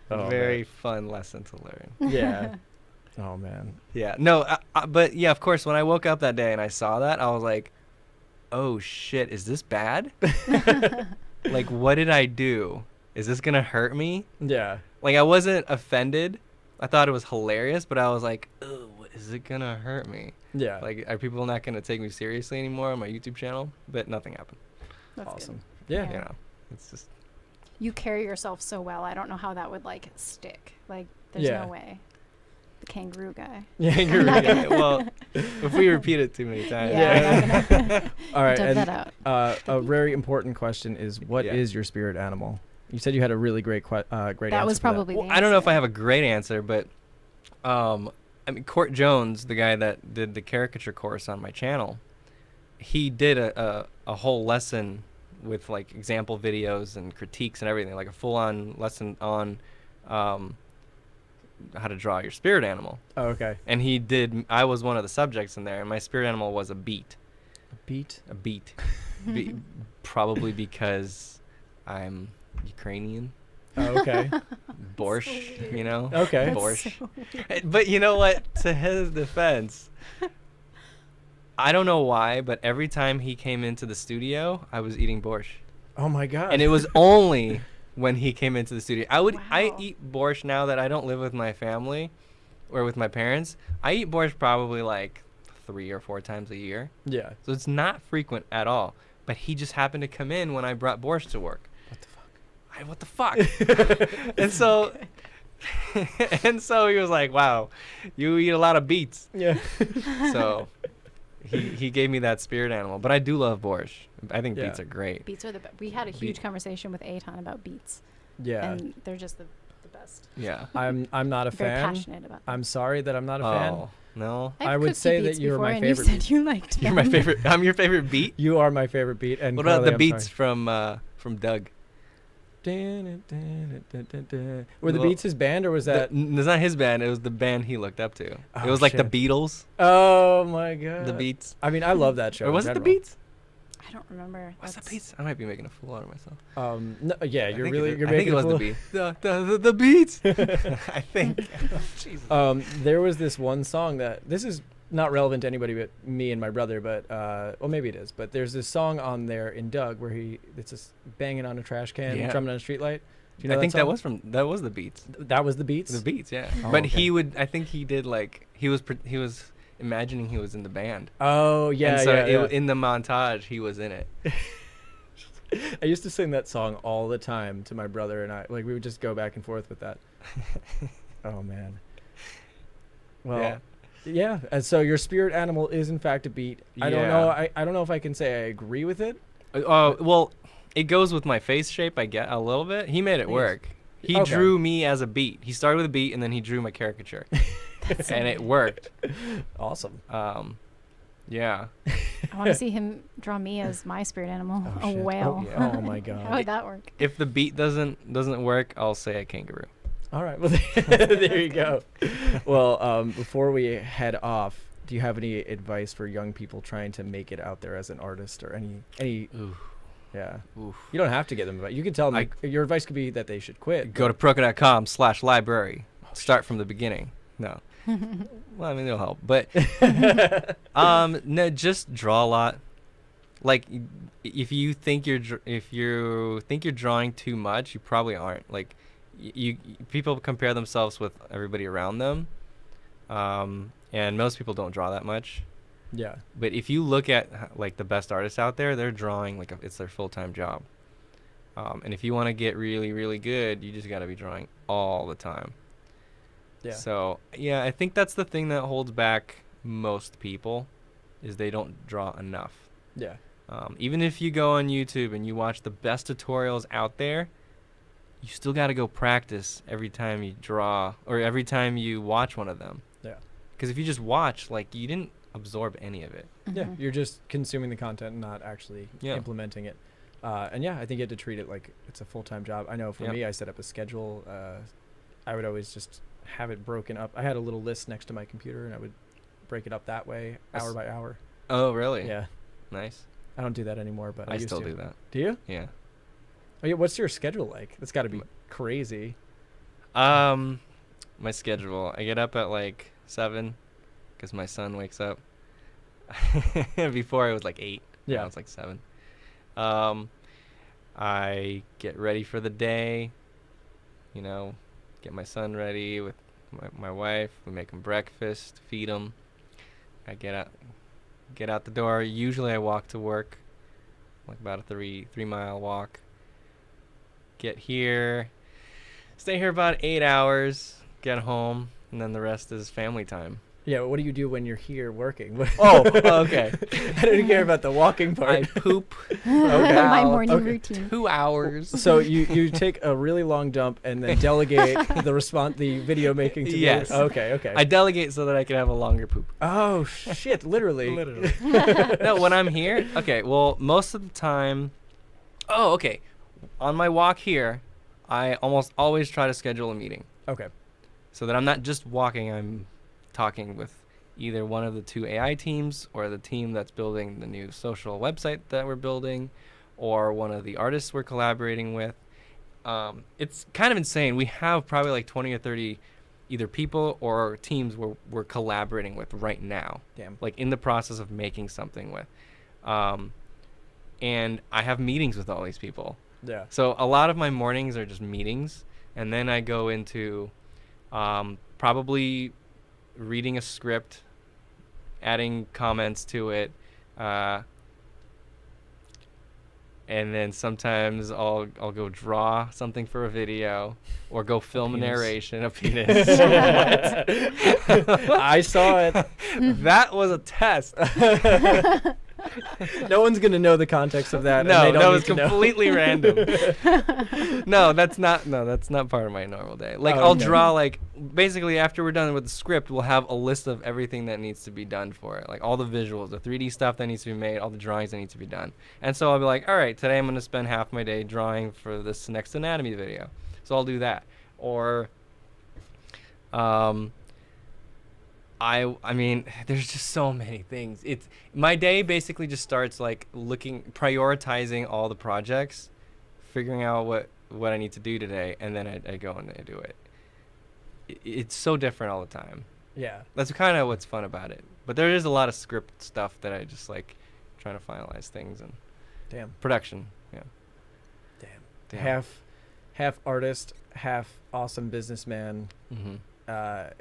Very fun lesson to learn. Yeah. Oh man. Yeah. No, but yeah, of course, when I woke up that day and I saw that, I was like, "Oh shit, is this bad? Like, what did I do? Is this gonna hurt me?" Yeah. Like, I wasn't offended. I thought it was hilarious, but I was like, "Oh, is it gonna hurt me?" Yeah. Like, are people not gonna take me seriously anymore on my YouTube channel? But nothing happened. That's awesome. Good. Yeah. It's just. You carry yourself so well. I don't know how that would like stick. Like, there's no way. The kangaroo guy. Yeah, kangaroo guy. Well, if we repeat it too many times. Yeah. All right. Dug that out. A very important question is, what is your spirit animal? You said you had a really great answer. That was probably the answer. I don't know if I have a great answer, but I mean, Court Jones, the guy that did the caricature course on my channel, he did a whole lesson with like example videos and critiques and everything, like a full-on lesson on how to draw your spirit animal. Oh, okay. And I was one of the subjects in there, and my spirit animal was a beet. A beet? A beet. Probably because I'm Ukrainian. Oh, okay. Borscht, you know? Okay. Borscht. So but you know what? To his defense, I don't know why, but every time he came into the studio, I was eating borscht. Oh my God. And it was only when he came into the studio. I eat borscht now that I don't live with my family or with my parents. I eat borscht probably like 3 or 4 times a year. Yeah. So it's not frequent at all. But he just happened to come in when I brought borscht to work. What the fuck? And so he was like, "Wow, you eat a lot of beets." Yeah. So he gave me that spirit animal. But I do love borscht. I think beets are great. Beets are the best. We had a huge conversation with Eitan about beets. Yeah. And they're just the best. best. Yeah. I'm not a Very fan. passionate about them. I'm sorry that I'm not a fan. No. I would say that you're my favorite. You said you liked You're my favorite. I'm your favorite beat. You are my favorite beat. And what about Carly, the beats sorry. from Doug? Were the Beats his band, or was that? It's not his band. It was the band he looked up to. Oh, it was like the Beatles. Oh my god. The Beats. I mean, I love that show. Or was it the Beats? I don't remember. What's the Beats? I might be making a fool out of myself. No, yeah, you're making. I think it was the Beats. The Beats. I think. Jesus. There was this one song that this is not relevant to anybody but me and my brother, but well, maybe it is. But there's this song on there in Doug where it's just banging on a trash can, drumming on a streetlight. Do you know I think that was the Beats. That was the Beats. The Beats, yeah. Oh, but okay. I think he did like he was imagining he was in the band. Oh yeah, and so yeah. in the montage he was in it. I used to sing that song all the time to my brother and I. Like we would just go back and forth with that. Oh man. Well, yeah. And so your spirit animal is in fact a beat. I don't know. I don't know if I can say I agree with it. Well, it goes with my face shape. I get a little bit. He made it work. He drew me as a beat. He started with a beat and then he drew my caricature, and it worked. Awesome. Yeah. I want to see him draw me as my spirit animal, a whale. Oh, yeah. Oh my god. How would that work? If the beat doesn't work, I'll say a kangaroo. All right. Well, there you go. Well, before we head off, do you have any advice for young people trying to make it out there as an artist, or any? Ooh. Yeah. Oof. You don't have to give them advice. You can tell them. Your advice could be that they should quit. Go to Prokopenko.com/library. Start from the beginning. No. Well, I mean, it'll help. But no, just draw a lot. Like, if you think you're drawing too much, you probably aren't. Like, people compare themselves with everybody around them, and most people don't draw that much. Yeah. But if you look at like the best artists out there, they're drawing like it's their full-time job. And if you want to get really, really good, you just got to be drawing all the time. Yeah. So yeah, I think that's the thing that holds back most people, is they don't draw enough. Yeah. Even if you go on YouTube and you watch the best tutorials out there, you still got to go practice every time you draw or every time you watch one of them. Yeah. Because if you just watch, like, you didn't absorb any of it. Yeah. You're just consuming the content and not actually implementing it. And yeah, I think you have to treat it like it's a full-time job. I know for me, I set up a schedule. I would always just have it broken up. I had a little list next to my computer, and I would break it up that way, hour by hour. Oh, really? Yeah. Nice. I don't do that anymore, but I used still to. do that. Do you? Yeah. Oh, yeah. What's your schedule like? That's got to be crazy. My schedule. I get up at like 7 because my son wakes up. Before it was like 8. Yeah. Now it's like 7. I get ready for the day. You know, get my son ready with my wife. We make him breakfast, feed him. I get out the door. Usually I walk to work, like about a 3-mile walk. Get here, stay here about 8 hours, get home, and then the rest is family time. Yeah, what do you do when you're here working? Okay. I didn't care about the walking part. I poop. My morning routine. 2 hours. So you take a really long dump and then delegate the video making to Yes. you? Okay. I delegate so that I can have a longer poop. Oh, shit, literally. Literally. No, when I'm here, okay, well, most of the time, on my walk here, I almost always try to schedule a meeting. Okay. So that I'm not just walking, I'm talking with either one of the 2 AI teams or the team that's building the new social website that we're building, or one of the artists we're collaborating with. It's kind of insane. We have probably like 20 or 30 either people or teams we're collaborating with right now. Damn. Like in the process of making something with. And I have meetings with all these people. Yeah. So a lot of my mornings are just meetings, and then I go into probably reading a script, adding comments to it, and then sometimes I'll go draw something for a video or go film a narration of penis. I saw it. That was a test. No one's gonna know the context of that. No, that was completely random. No, that's not part of my normal day. Like I'll draw basically after we're done with the script, we'll have a list of everything that needs to be done for it, like all the visuals, the 3D stuff that needs to be made, all the drawings that need to be done. And so I'll be like, all right, today I'm gonna spend half my day drawing for this next anatomy video. So I'll do that. Or I mean, there's just so many things. My day basically just starts like prioritizing all the projects, figuring out what I need to do today, and then I go and I do it. It's so different all the time. Yeah. That's kind of what's fun about it. But there is a lot of script stuff that I just like trying to finalize things and production. Yeah. Damn. Half artist, half awesome businessman. Mm-hmm. I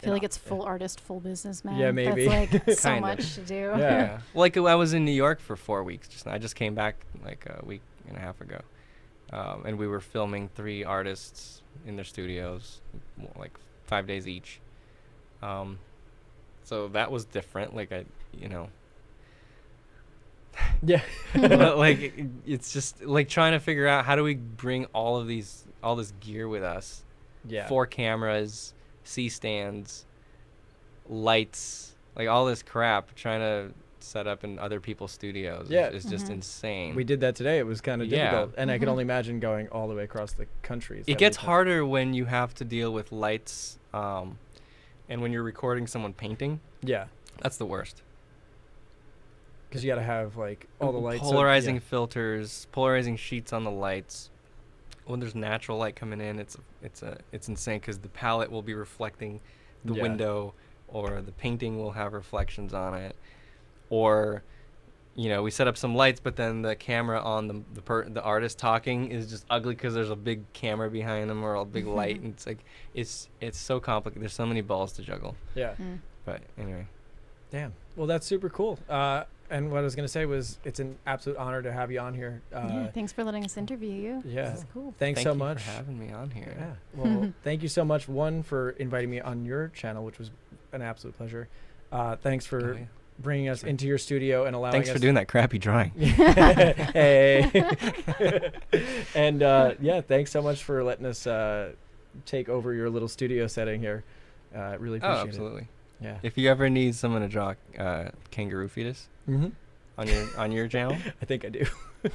feel like it's full artist, full businessman. Yeah, maybe. That's like so much to do. Yeah. Like I was in New York for 4 weeks. I just came back like a week and a half ago. And we were filming 3 artists in their studios, like 5 days each. So that was different. Like yeah. Like it's just like trying to figure out how do we bring all this gear with us. Yeah. 4 cameras, C-stands, lights, like all this crap, trying to set up in other people's studios is just insane. We did that today. It was kind of difficult. And I can only imagine going all the way across the country. It gets harder when you have to deal with lights and when you're recording someone painting. Yeah. That's the worst. Because you got to have like all the lights. Polarizing filters, polarizing sheets on the lights. When there's natural light coming in, it's insane because the palette will be reflecting the window, or the painting will have reflections on it, or we set up some lights, but then the camera on the artist talking is just ugly because there's a big camera behind them or a big light, and it's like it's so complicated. There's so many balls to juggle. Yeah. But anyway. Damn. Well, that's super cool. And what I was going to say was it's an absolute honor to have you on here. Thanks for letting us interview you. Yeah. This is cool. Thanks so much for having me on here. Yeah. Well, thank you so much, one, for inviting me on your channel, which was an absolute pleasure. Thanks for bringing us into your studio and allowing us. Thanks for doing that crappy drawing. Hey. And thanks so much for letting us take over your little studio setting here. Really appreciate it. Absolutely. Yeah. If you ever need someone to draw kangaroo fetus on your channel, I think I do.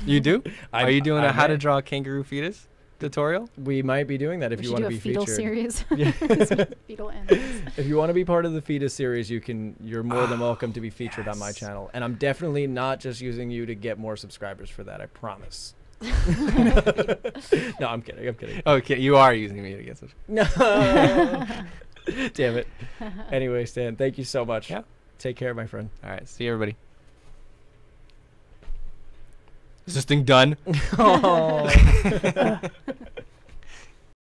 You do? Are you doing a how to draw kangaroo fetus tutorial? We might be doing that if you want to be featured. Series. Fetal animals. If you want to be part of the fetus series, you're more than welcome to be featured on my channel. And I'm definitely not just using you to get more subscribers for that. I promise. No, I'm kidding. Okay, you are using me to get subscribers. No. Damn it. Anyway, Stan, thank you so much. Yeah. Take care, my friend. All right. See you, everybody. Is this thing done? Oh.